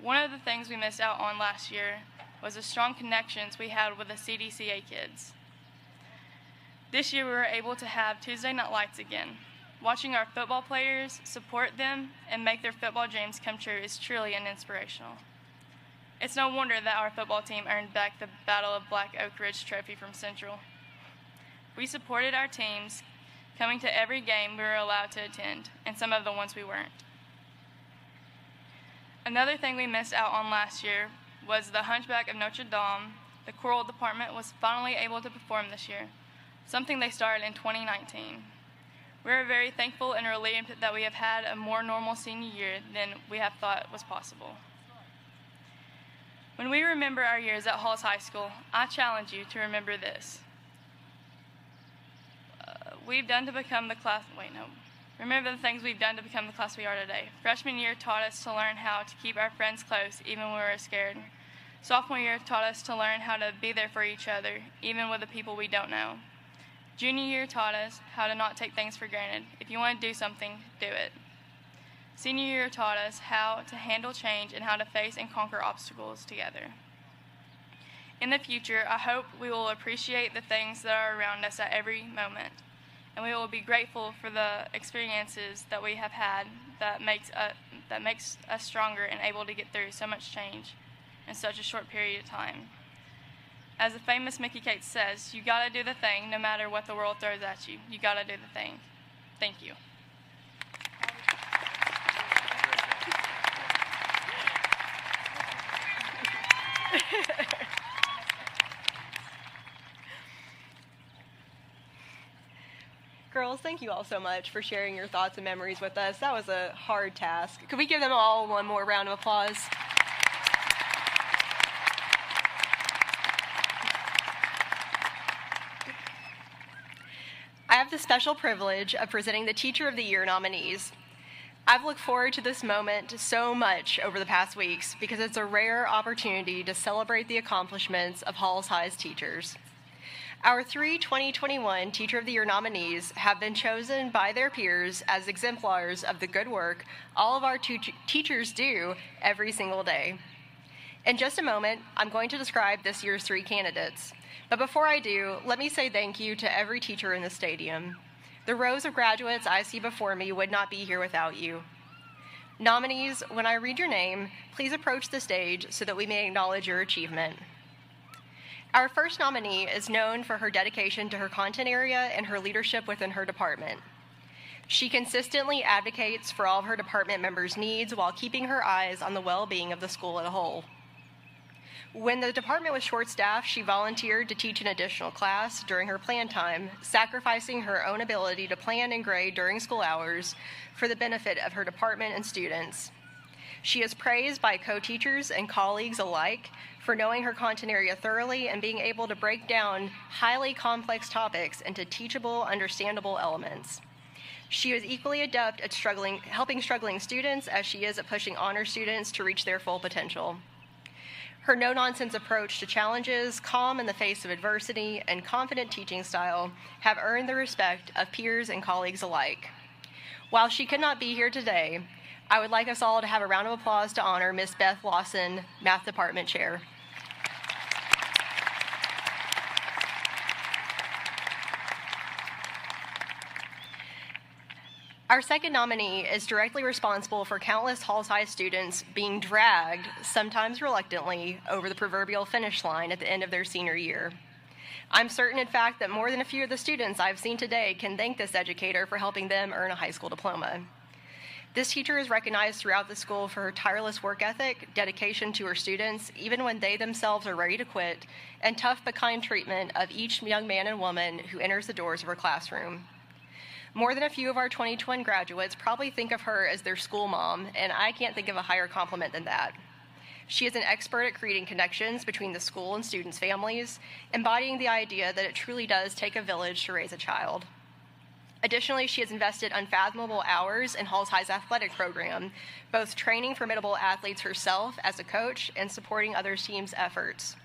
One of the things we missed out on last year was the strong connections we had with the CDCA kids. This year we were able to have Tuesday night lights again. Watching our football players support them and make their football dreams come true is truly an inspirational. It's no wonder that our football team earned back the Battle of Black Oak Ridge trophy from Central. We supported our teams, coming to every game we were allowed to attend, and some of the ones we weren't. Another thing we missed out on last year was the Hunchback of Notre Dame. The choral department was finally able to perform this year, something they started in 2019. We are very thankful and relieved that we have had a more normal senior year than we have thought was possible. When we remember our years at Halls High School, I challenge you to remember this. Remember the things we've done to become the class we are today. Freshman year taught us to learn how to keep our friends close even when we were scared. Sophomore year taught us to learn how to be there for each other, even with the people we don't know. Junior year taught us how to not take things for granted. If you want to do something, do it. Senior year taught us how to handle change and how to face and conquer obstacles together. In the future, I hope we will appreciate the things that are around us at every moment, and we will be grateful for the experiences that we have had that makes us stronger and able to get through so much change in such a short period of time. As the famous Mickey Cates says, you gotta do the thing no matter what the world throws at you. You gotta do the thing. Thank you. Girls, thank you all so much for sharing your thoughts and memories with us. That was a hard task. Could we give them all one more round of applause? I have the special privilege of presenting the Teacher of the Year nominees. I've looked forward to this moment so much over the past weeks because it's a rare opportunity to celebrate the accomplishments of Halls High's teachers. Our 3 2021 Teacher of the Year nominees have been chosen by their peers as exemplars of the good work all of our teachers do every single day. In just a moment, I'm going to describe this year's 3 candidates. But before I do, let me say thank you to every teacher in the stadium. The rows of graduates I see before me would not be here without you. Nominees, when I read your name, please approach the stage so that we may acknowledge your achievement. Our first nominee is known for her dedication to her content area and her leadership within her department. She consistently advocates for all of her department members' needs while keeping her eyes on the well-being of the school as a whole. When the department was short-staffed, she volunteered to teach an additional class during her plan time, sacrificing her own ability to plan and grade during school hours for the benefit of her department and students. She is praised by co-teachers and colleagues alike for knowing her content area thoroughly and being able to break down highly complex topics into teachable, understandable elements. She is equally adept at helping struggling students as she is at pushing honor students to reach their full potential. Her no-nonsense approach to challenges, calm in the face of adversity, and confident teaching style have earned the respect of peers and colleagues alike. While she could not be here today, I would like us all to have a round of applause to honor Ms. Beth Lawson, Math Department Chair. Our second nominee is directly responsible for countless Halls High students being dragged, sometimes reluctantly, over the proverbial finish line at the end of their senior year. I'm certain, in fact, that more than a few of the students I've seen today can thank this educator for helping them earn a high school diploma. This teacher is recognized throughout the school for her tireless work ethic, dedication to her students, even when they themselves are ready to quit, and tough but kind treatment of each young man and woman who enters the doors of her classroom. More than a few of our 2021 graduates probably think of her as their school mom, and I can't think of a higher compliment than that. She is an expert at creating connections between the school and students' families, embodying the idea that it truly does take a village to raise a child. Additionally, she has invested unfathomable hours in Halls High's athletic program, both training formidable athletes herself as a coach and supporting other teams' efforts.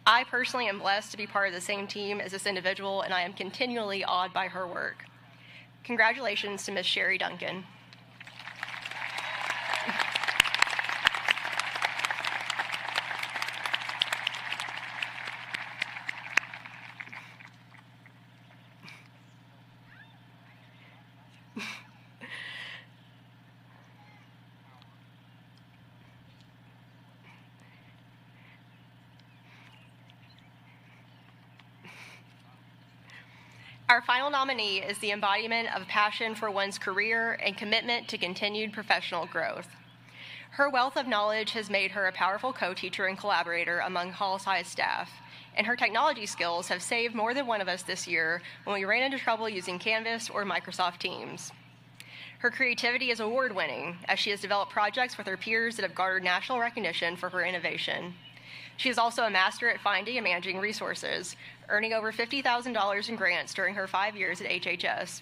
I personally am blessed to be part of the same team as this individual, and I am continually awed by her work. Congratulations to Ms. Sherry Duncan. Our final nominee is the embodiment of passion for one's career and commitment to continued professional growth. Her wealth of knowledge has made her a powerful co-teacher and collaborator among Halls High staff, and her technology skills have saved more than one of us this year when we ran into trouble using Canvas or Microsoft Teams. Her creativity is award-winning, as she has developed projects with her peers that have garnered national recognition for her innovation. She is also a master at finding and managing resources, earning over $50,000 in grants during her 5 years at HHS,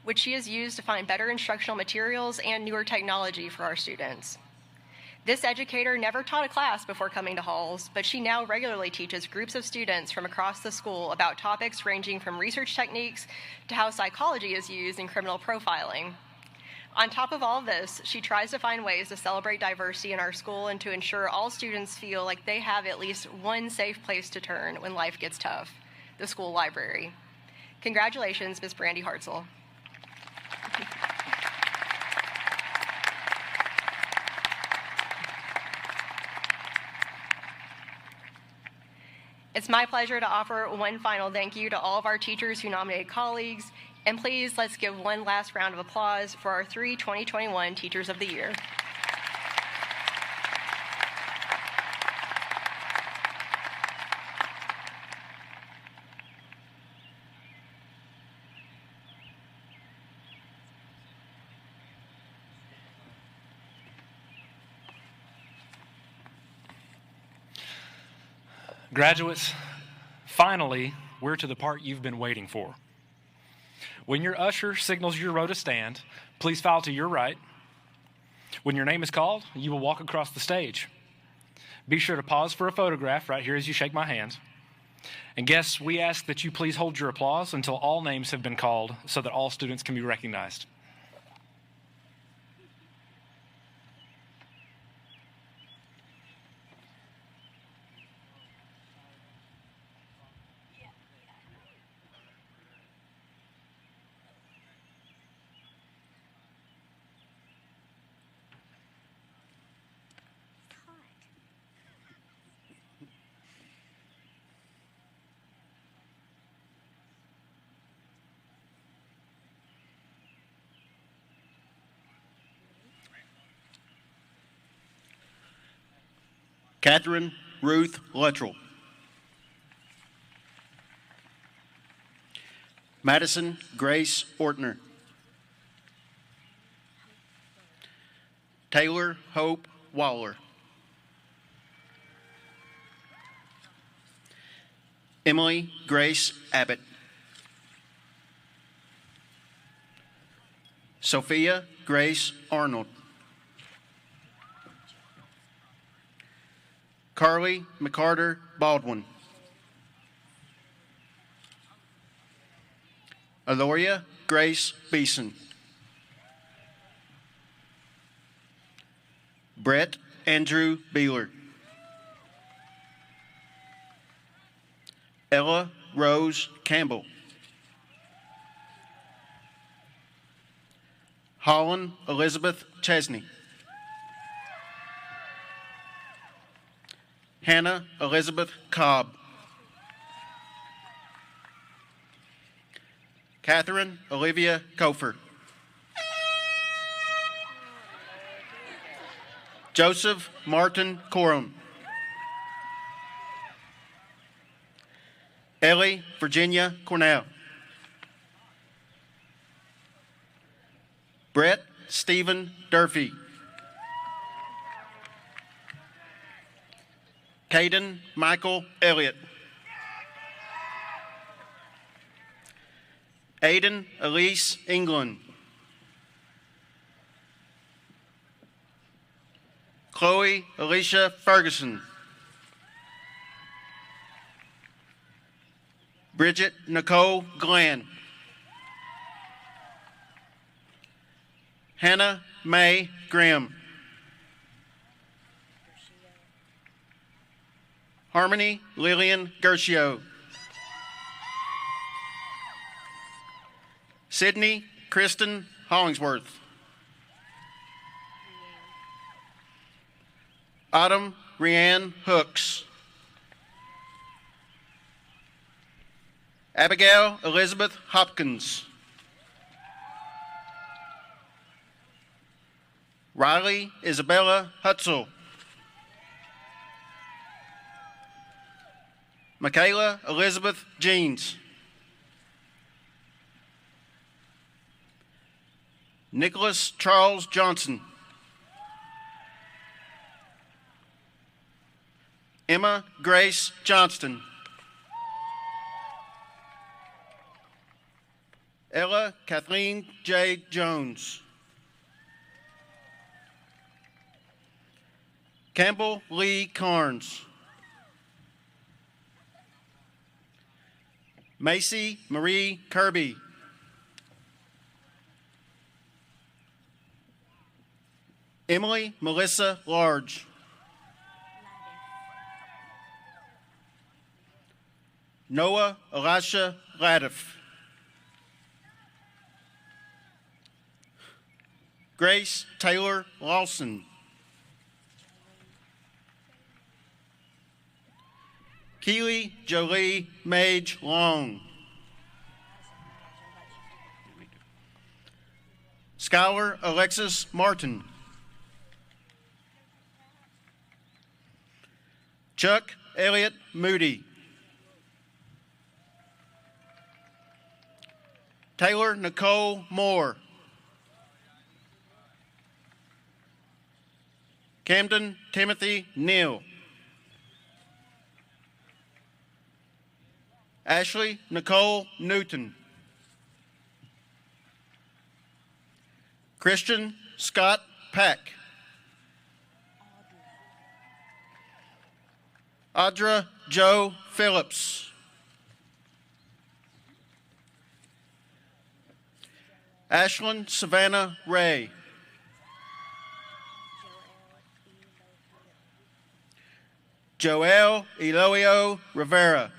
which she has used to find better instructional materials and newer technology for our students. This educator never taught a class before coming to Halls, but she now regularly teaches groups of students from across the school about topics ranging from research techniques to how psychology is used in criminal profiling. On top of all of this, she tries to find ways to celebrate diversity in our school and to ensure all students feel like they have at least one safe place to turn when life gets tough, the school library. Congratulations, Ms. Brandy Hartzell. It's my pleasure to offer one final thank you to all of our teachers who nominated colleagues. And please, let's give one last round of applause for our 3 2021 Teachers of the Year. Graduates, finally, we're to the part you've been waiting for. When your usher signals your row to stand, please file to your right. When your name is called, you will walk across the stage. Be sure to pause for a photograph right here as you shake my hand. And guests, we ask that you please hold your applause until all names have been called so that all students can be recognized. Catherine Ruth Luttrell. Madison Grace Ortner. Taylor Hope Waller. Emily Grace Abbott. Sophia Grace Arnold. Carly McCarter Baldwin. Aloria Grace Beeson. Brett Andrew Beeler. Ella Rose Campbell. Holland Elizabeth Chesney. Hannah Elizabeth Cobb. Catherine Olivia Kofer. Joseph Martin Corum. Ellie Virginia Cornell. Brett Stephen Durfee. Caden Michael Elliott. Aiden Elise England. Chloe Alicia Ferguson. Bridget Nicole Glenn. Hannah Mae Graham. Harmony Lillian Gershio. Sydney Kristen Hollingsworth. Autumn Rianne Hooks. Abigail Elizabeth Hopkins. Riley Isabella Hutzel. Michaela Elizabeth Jeans. Nicholas Charles Johnson. Emma Grace Johnston. Ella Kathleen J. Jones. Campbell Lee Carnes. Macy Marie Kirby. Emily Melissa Large. Noah Elisha Latiff. Grace Taylor Lawson. Keely Jolie Mage Long. Skylar Alexis Martin. Chuck Elliott Moody. Taylor Nicole Moore. Camden Timothy Neal. Ashley Nicole Newton. Christian Scott Pack. Audra Joe Phillips. Ashlyn Savannah Ray. Joel Eloio Rivera.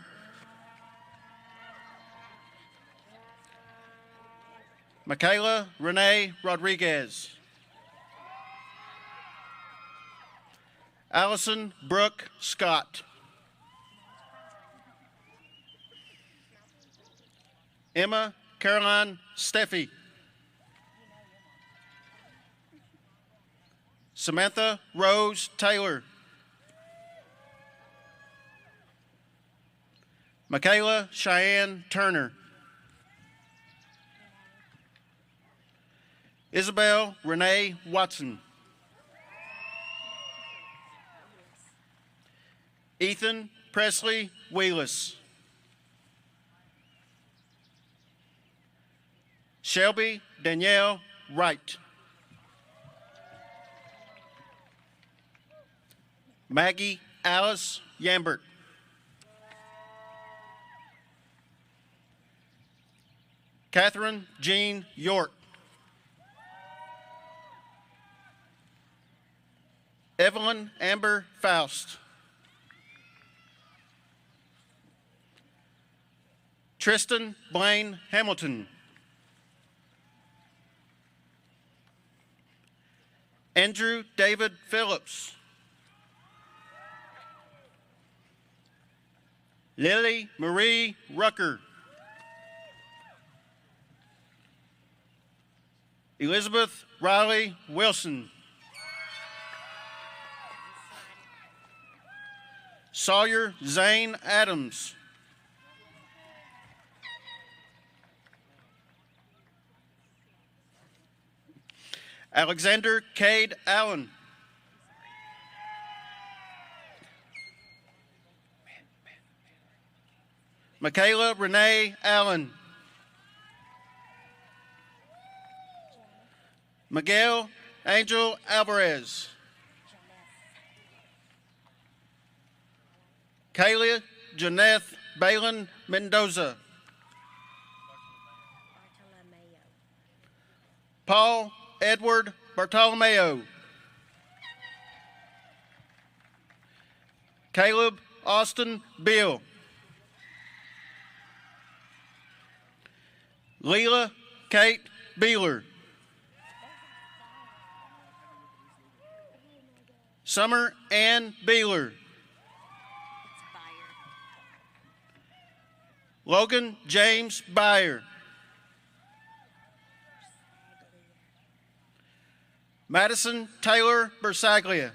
Michaela Renee Rodriguez. Allison Brooke Scott. Emma Caroline Steffi. Samantha Rose Taylor. Michaela Cheyenne Turner. Isabel Renee Watson. Ethan Presley Wheelis. Shelby Danielle Wright. Maggie Alice Yambert. Catherine Jean York. Evelyn Amber Faust. Tristan Blaine Hamilton. Andrew David Phillips. Lily Marie Rucker. Elizabeth Riley Wilson. Sawyer Zane Adams. Alexander Cade Allen. Michaela Renee Allen. Miguel Angel Alvarez. Kayla Janeth Balin Mendoza. Paul Edward Bartolomeo. Caleb Austin Bill. Leela Kate Beeler. Summer Ann Beeler. Logan James Byer. Madison Taylor Bersaglia.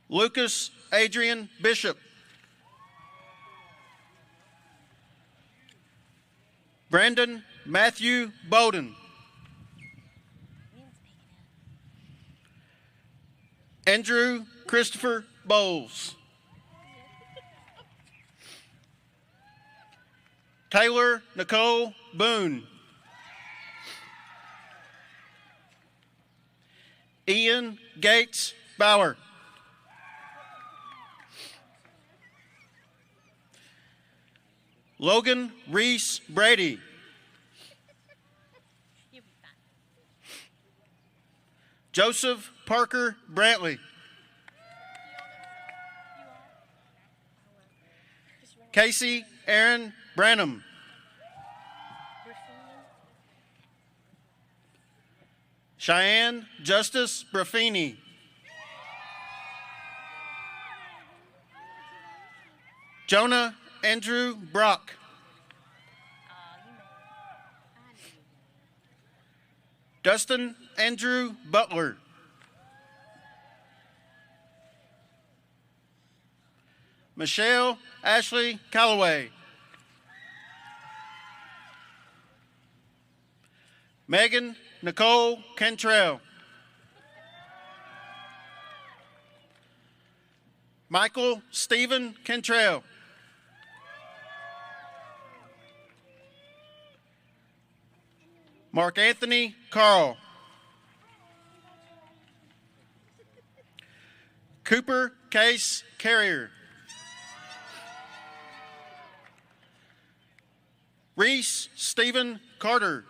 Lucas Adrian Bishop. Brandon Matthew Bowden. Andrew Christopher Bowles. Taylor Nicole Boone. Ian Gates Bauer. Logan Reese Brady. Joseph Parker Brantley. Casey Aaron Branham. Cheyenne Justice Braffini. Jonah Andrew Brock. Dustin Andrew Butler. Michelle Ashley Calloway. Megan Nicole Cantrell. Michael Stephen Cantrell. Mark Anthony Carl. Cooper Case Carrier. Reese Stephen Carter.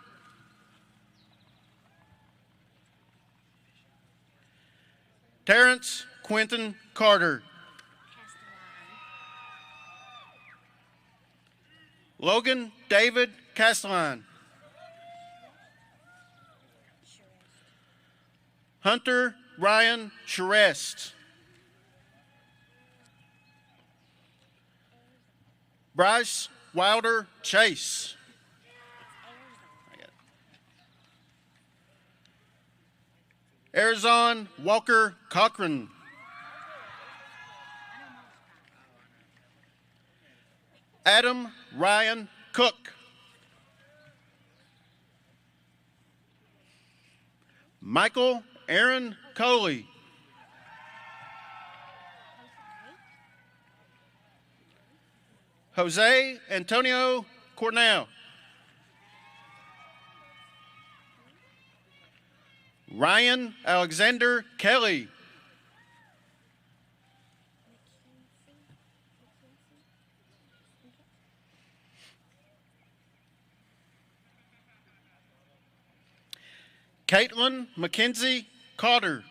Terrence Quentin Carter. Logan David Castelline. Hunter Ryan Charest. Bryce Wilder Chase. Arizon Walker Cochran. Adam Ryan Cook. Michael Aaron Coley. Jose Antonio Cornell. Ryan Alexander Kelly. Caitlin Mackenzie Cotter.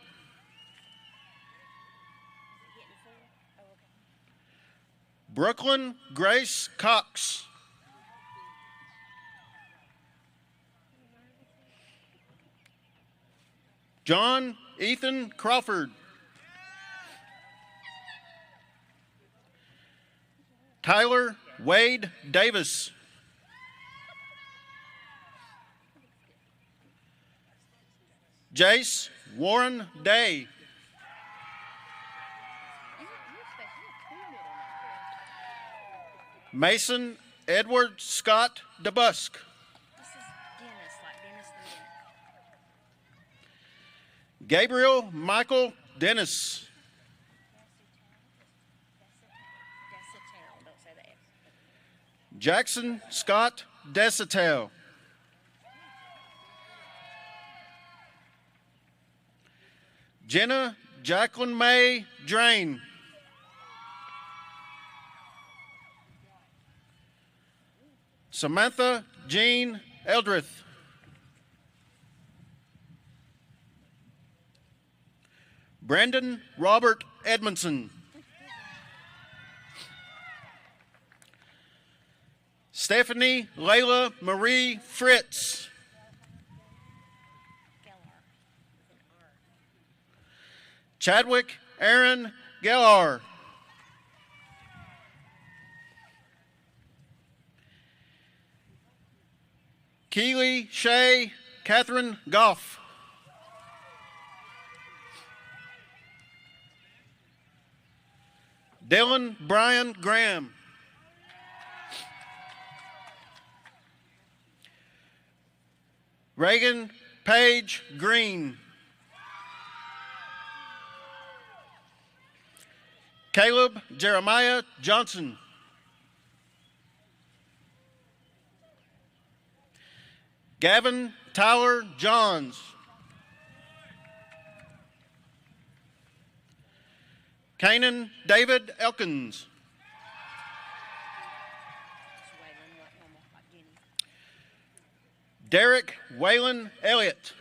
Brooklyn Grace Cox. John Ethan Crawford. Tyler Wade Davis. Jace Warren Day. Mason Edward Scott DeBusk. Gabriel Michael Dennis. Jackson Scott Desatel. Jenna Jacqueline May Drain. Samantha Jean Eldrith. Brandon Robert Edmondson. Stephanie Layla Marie Fritz. Chadwick Aaron Gellar. Keely Shay Catherine Goff. Dylan Brian Graham. Reagan Page Green. Caleb Jeremiah Johnson. Gavin Tyler Johns. Kanan David Elkins. Derek Waylon Elliott.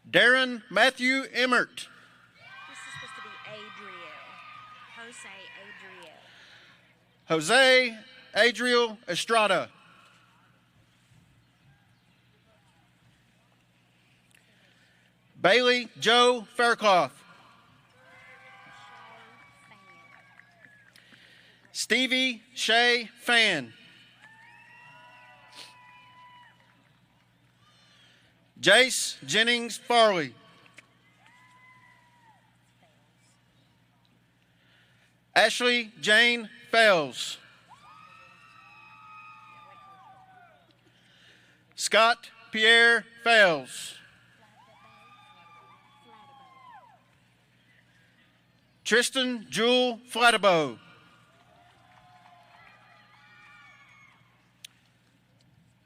Darren Matthew Emmert. This is supposed to be Adriel. Jose Adriel Estrada. Bailey Joe Faircloth. Stevie Shay Fan. Jace Jennings Farley. Ashley Jane Fells. Scott Pierre Fells. Tristan Jewel Flatabo.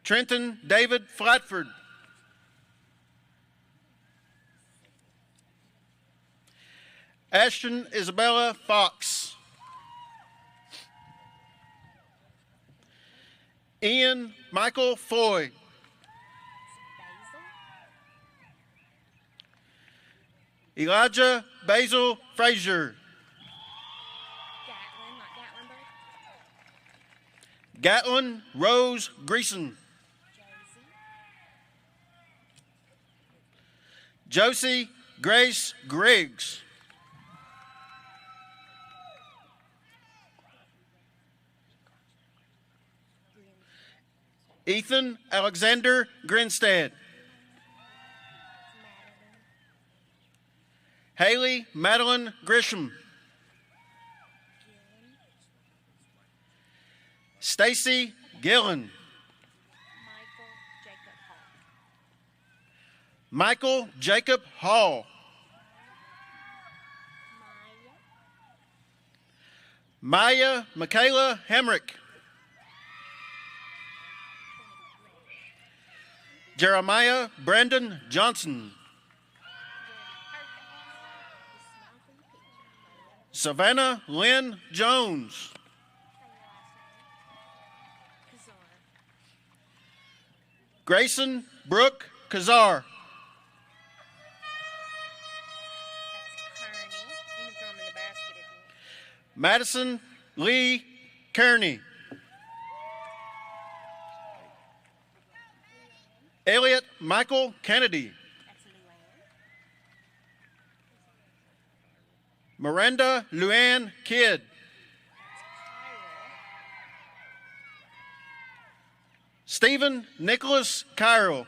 Trenton David Flatford. Ashton Isabella Fox. Ian Michael Foy. Elijah Basil Frazier. Gatlin Rose Greason. Josie Grace Griggs. Ethan Alexander Grinstead. Haley Madeline Grisham. Stacy Gillen. Michael Jacob Hall. Maya Michaela Hemrick. Jeremiah Brandon Johnson. Savannah Lynn Jones. Grayson Brooke Kazar. Madison Lee Kearney. Elliot Michael Kennedy. Miranda Luann Kidd. Stephen Nicholas Kyrell.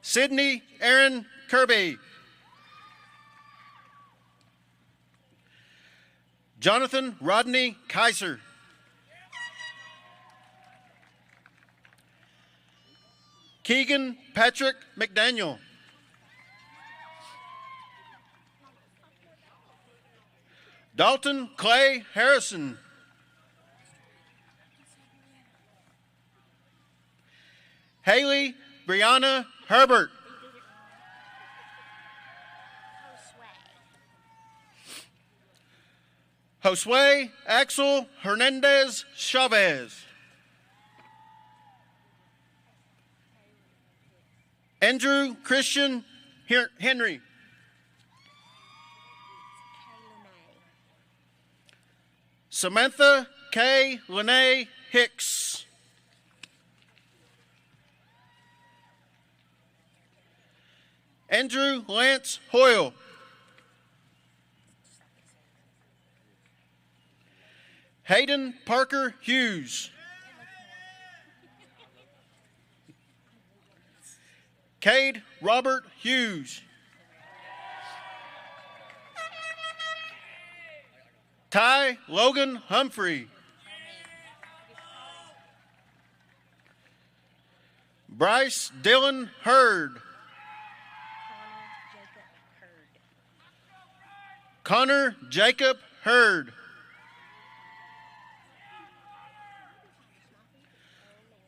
Sydney Aaron Kirby. Jonathan Rodney Kaiser. Keegan Patrick McDaniel. Dalton Clay Harrison. Haley Brianna Herbert. Josue Axel Hernandez Chavez. Andrew Christian Henry. Samantha K. Lene Hicks. Andrew Lance Hoyle. Hayden Parker Hughes. Cade Robert Hughes. Ty Logan Humphrey. Bryce Dylan Hurd. Connor Jacob Hurd.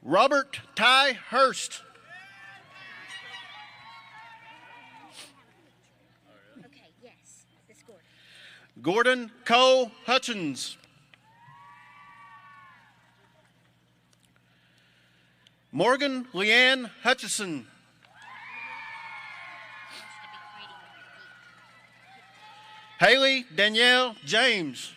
Robert Ty Hurst. Okay, yes, this Gordon. Gordon Cole Hutchins. Morgan Leanne Hutchison. Haley Danielle James.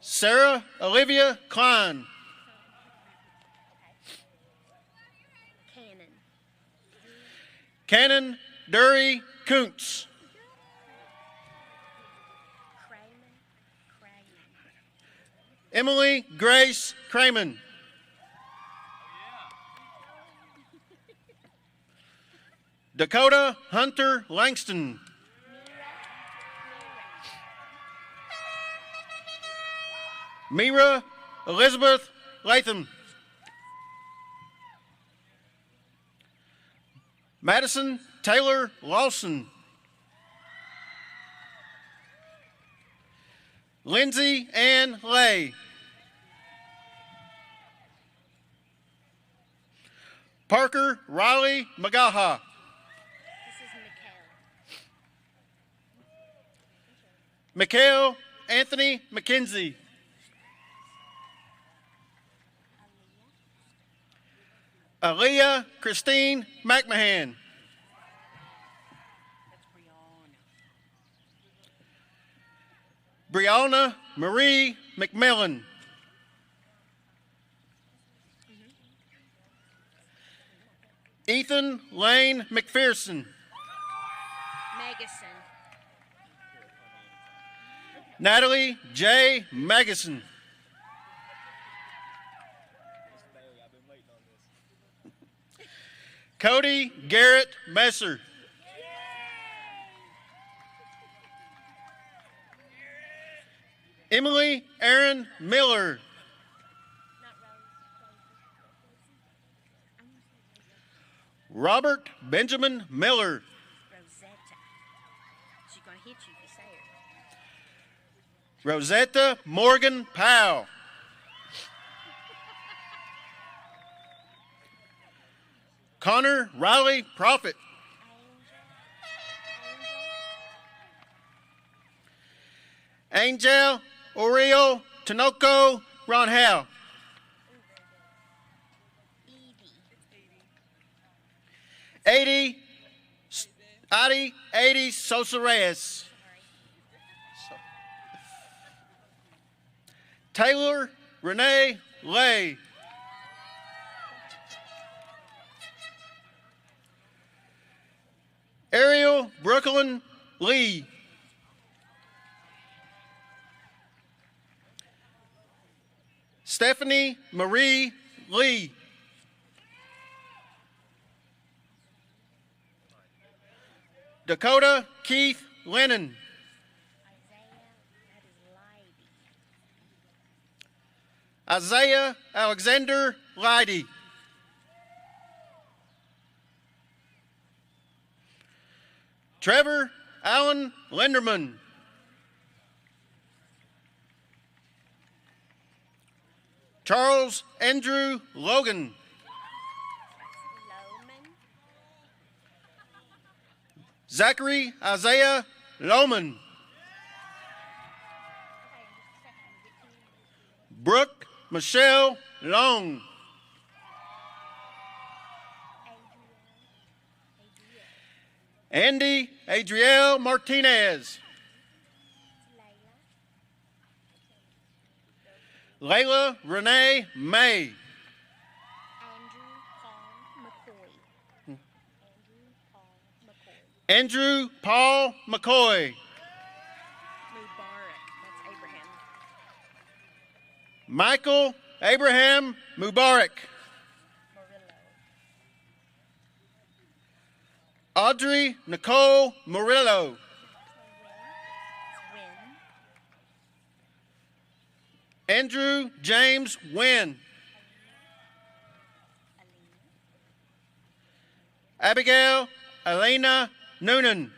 Sarah Olivia Klein. Cannon Dury Kuntz. Emily Grace Craman. Dakota Hunter Langston. Mira Elizabeth Latham. Madison Taylor Lawson. Lindsay Ann Lay. Parker Riley Magaha. This is Mikhail. Mikhail Anthony McKenzie. Aaliyah Christine McMahon. Brianna Marie McMillan. Ethan Lane McPherson. Magason. Natalie J. Magason. Cody Garrett Messer. Emily Aaron Miller. Robert Benjamin Miller. Rosetta. She's going to hit you if you say her. Rosetta Morgan Powell. Connor Riley Prophet. Angel Oriel Tinoco Ronhal. Adi Sosa Reyes. Taylor Renee Lay. Ariel Brooklyn Lee. Stephanie Marie Lee. Dakota Keith Lennon. Isaiah Alexander Leidy. Trevor Allen Linderman. Charles Andrew Logan. Zachary Isaiah Lohman. Brooke Michelle Long. Andy Adriel Martinez. Layla Renee May. Andrew Paul McCoy. That's Abraham. Michael Abraham Mubarak. Audrey Nicole Murillo. Andrew James Wynn. Abigail Elena Noonan.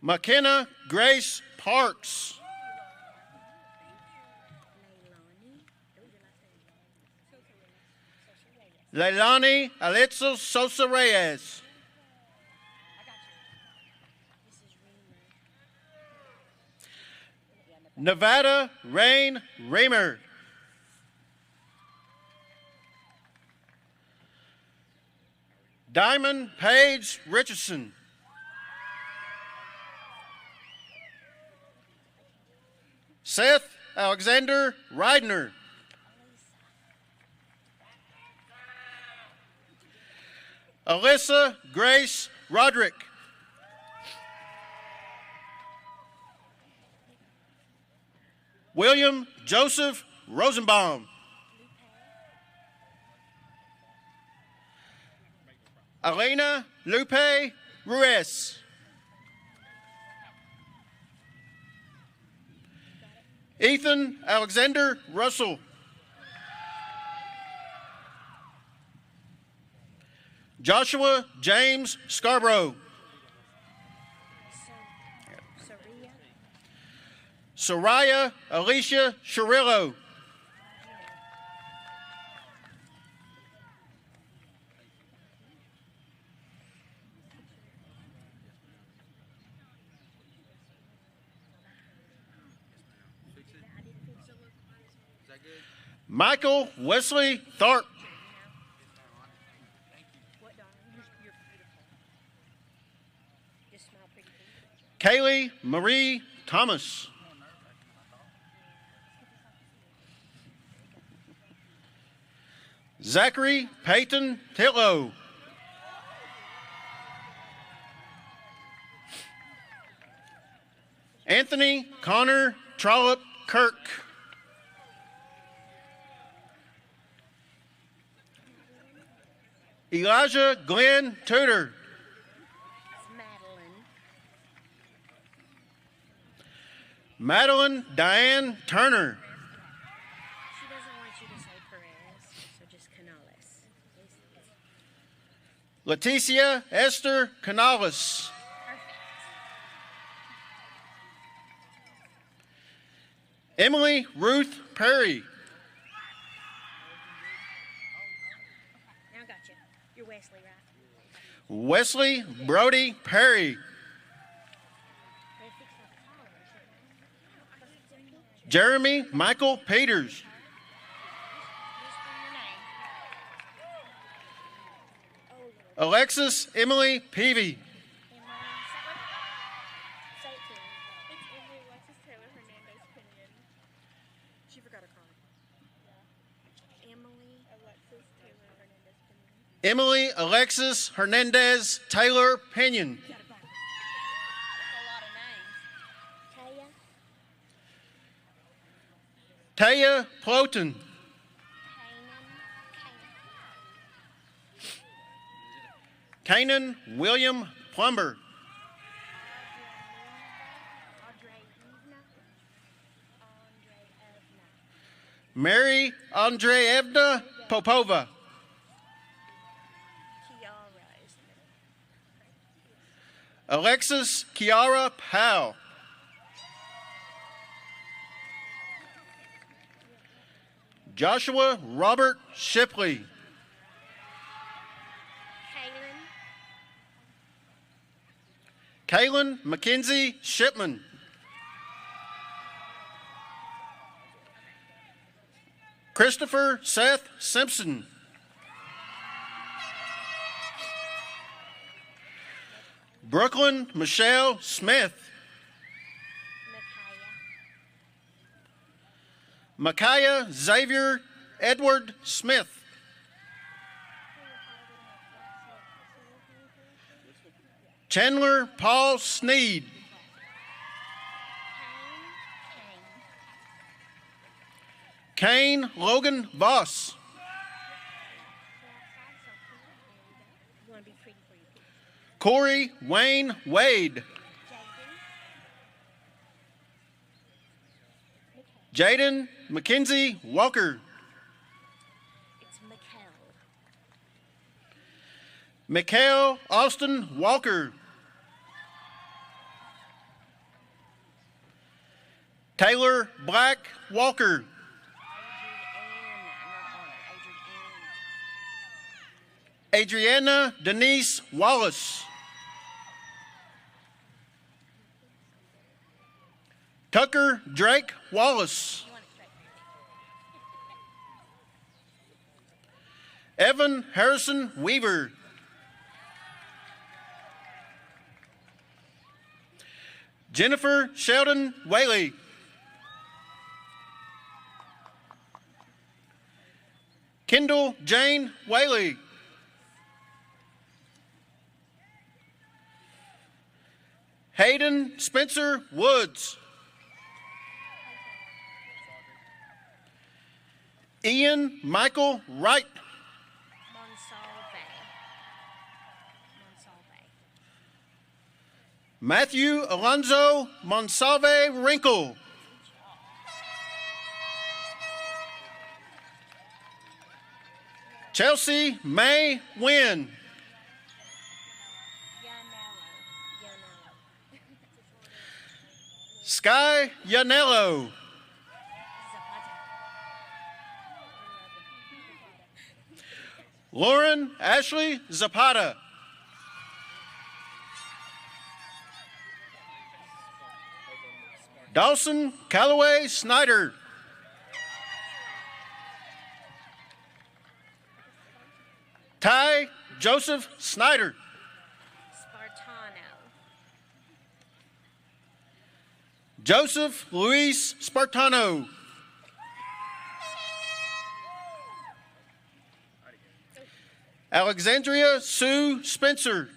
McKenna Grace Parks. Leilani Alitza Sosa Reyes. Nevada Rain Reamer. Diamond Paige Richardson. Seth Alexander Reidner. Alyssa Grace Roderick. William Joseph Rosenbaum. Elena Lupe Ruiz. Ethan Alexander Russell. Joshua James Scarborough. Soraya Alicia Shirillo. Michael Wesley Tharp. Kaylee Marie Thomas. Zachary Peyton Titlow. Anthony Connor Trollope Kirk. Elijah Glenn Tudor. Madeline Diane Turner. She doesn't want you to say Perez, so just Canales. Leticia Esther Canales. Perfect. Emily Ruth Perry. Now I got you. You're Wesley, right? Wesley Brody Perry. Jeremy Michael Peters. Alexis Emily Peavy. She forgot her card. Emily Alexis Hernandez Taylor Pinion. Taya Plotin. Kanan William Plumber. Mary Andreevna Popova. Alexis Kiara Powell. Joshua Robert Shipley. Kaylin Mackenzie Shipman. Christopher Seth Simpson. Brooklyn Michelle Smith. Micaiah Xavier Edward Smith. Chandler Paul Sneed. Kane Logan Voss. Corey Wayne Wade. Jaden Mackenzie Walker. It's Mikkel. Mikhail Austin Walker. Taylor Black Walker. Adriana Denise Wallace. Tucker Drake Wallace. Evan Harrison Weaver. Jennifer Sheldon Whaley. Kendall Jane Whaley. Hayden Spencer Woods. Ian Michael Wright. Matthew Alonzo Monsalve Wrinkle. Chelsea May Wynn. Sky Yanello. Lauren Ashley Zapata. Dawson Callaway Snyder. Ty Joseph Snyder. Joseph Luis Spartano. Alexandria Sue Spencer.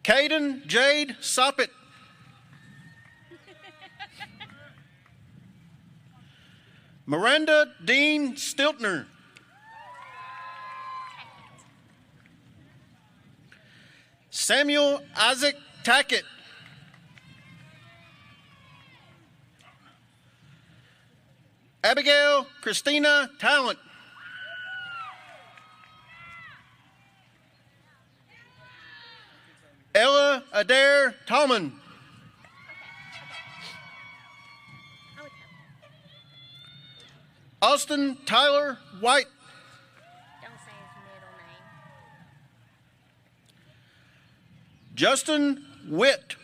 Caden Jade Soppet. Miranda Dean Stiltner. Samuel Isaac Tackett. Abigail Christina Talent. Ella Adair Tallman. Austin Tyler White. Don't say his middle name. Justin Witt.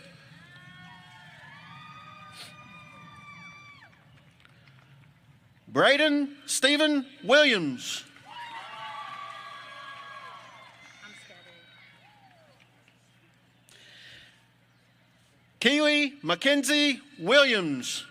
Braden Stephen Williams. I'm stuttering. Keely Mackenzie Williams.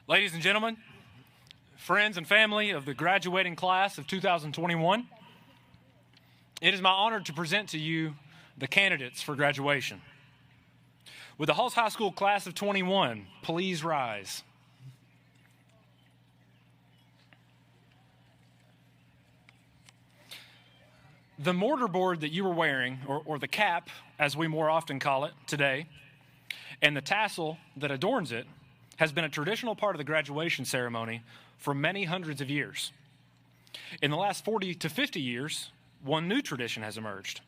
Ladies and gentlemen, friends and family of the graduating class of 2021, it is my honor to present to you the candidates for graduation. Would the Halls High School class of 21 please rise? The mortarboard that you are wearing, or the cap, as we more often call it today, and the tassel that adorns it, has been a traditional part of the graduation ceremony for many hundreds of years. In the last 40 to 50 years, one new tradition has emerged,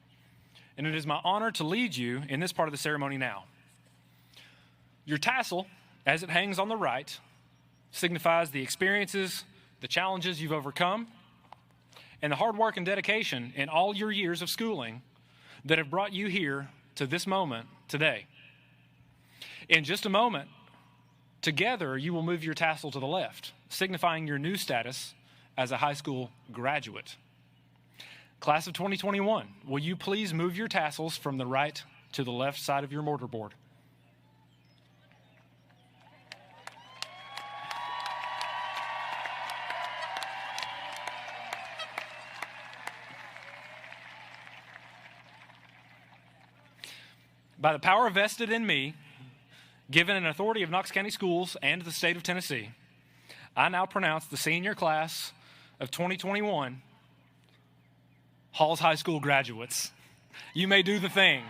and it is my honor to lead you in this part of the ceremony now. Your tassel, as it hangs on the right, signifies the experiences, the challenges you've overcome, and the hard work and dedication in all your years of schooling that have brought you here to this moment today. In just a moment, together, you will move your tassel to the left, signifying your new status as a high school graduate. Class of 2021, will you please move your tassels from the right to the left side of your mortarboard? By the power vested in me, given an authority of Knox County Schools and the state of Tennessee, I now pronounce the senior class of 2021 Halls High School graduates. You may do the thing.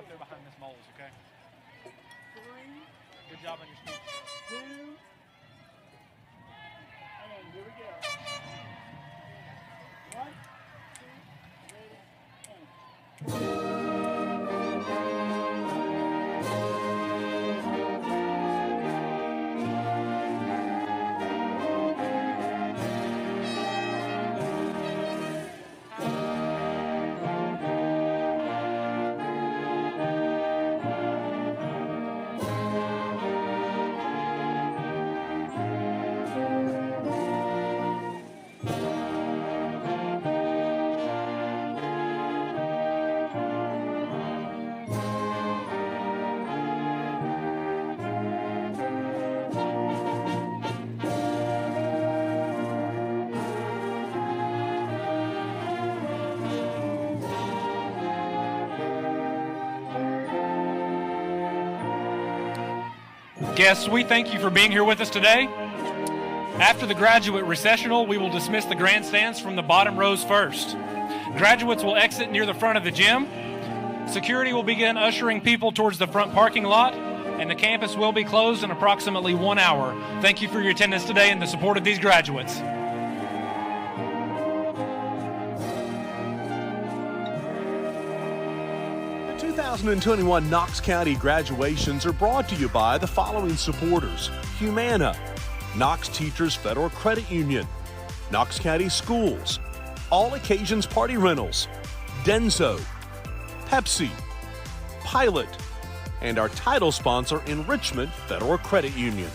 up there behind Miss Moles, okay? 3, Good job on your speech. 2, and here we go. 1, 2, 3, and. Guests, we thank you for being here with us today. After the graduate recessional, we will dismiss the grandstands from the bottom rows first. Graduates will exit near the front of the gym. Security will begin ushering people towards the front parking lot, and the campus will be closed in approximately 1 hour. Thank you for your attendance today and the support of these graduates. The 2021 Knox County graduations are brought to you by the following supporters: Humana, Knox Teachers Federal Credit Union, Knox County Schools, All Occasions Party Rentals, Denso, Pepsi, Pilot, and our title sponsor, Enrichment Federal Credit Union.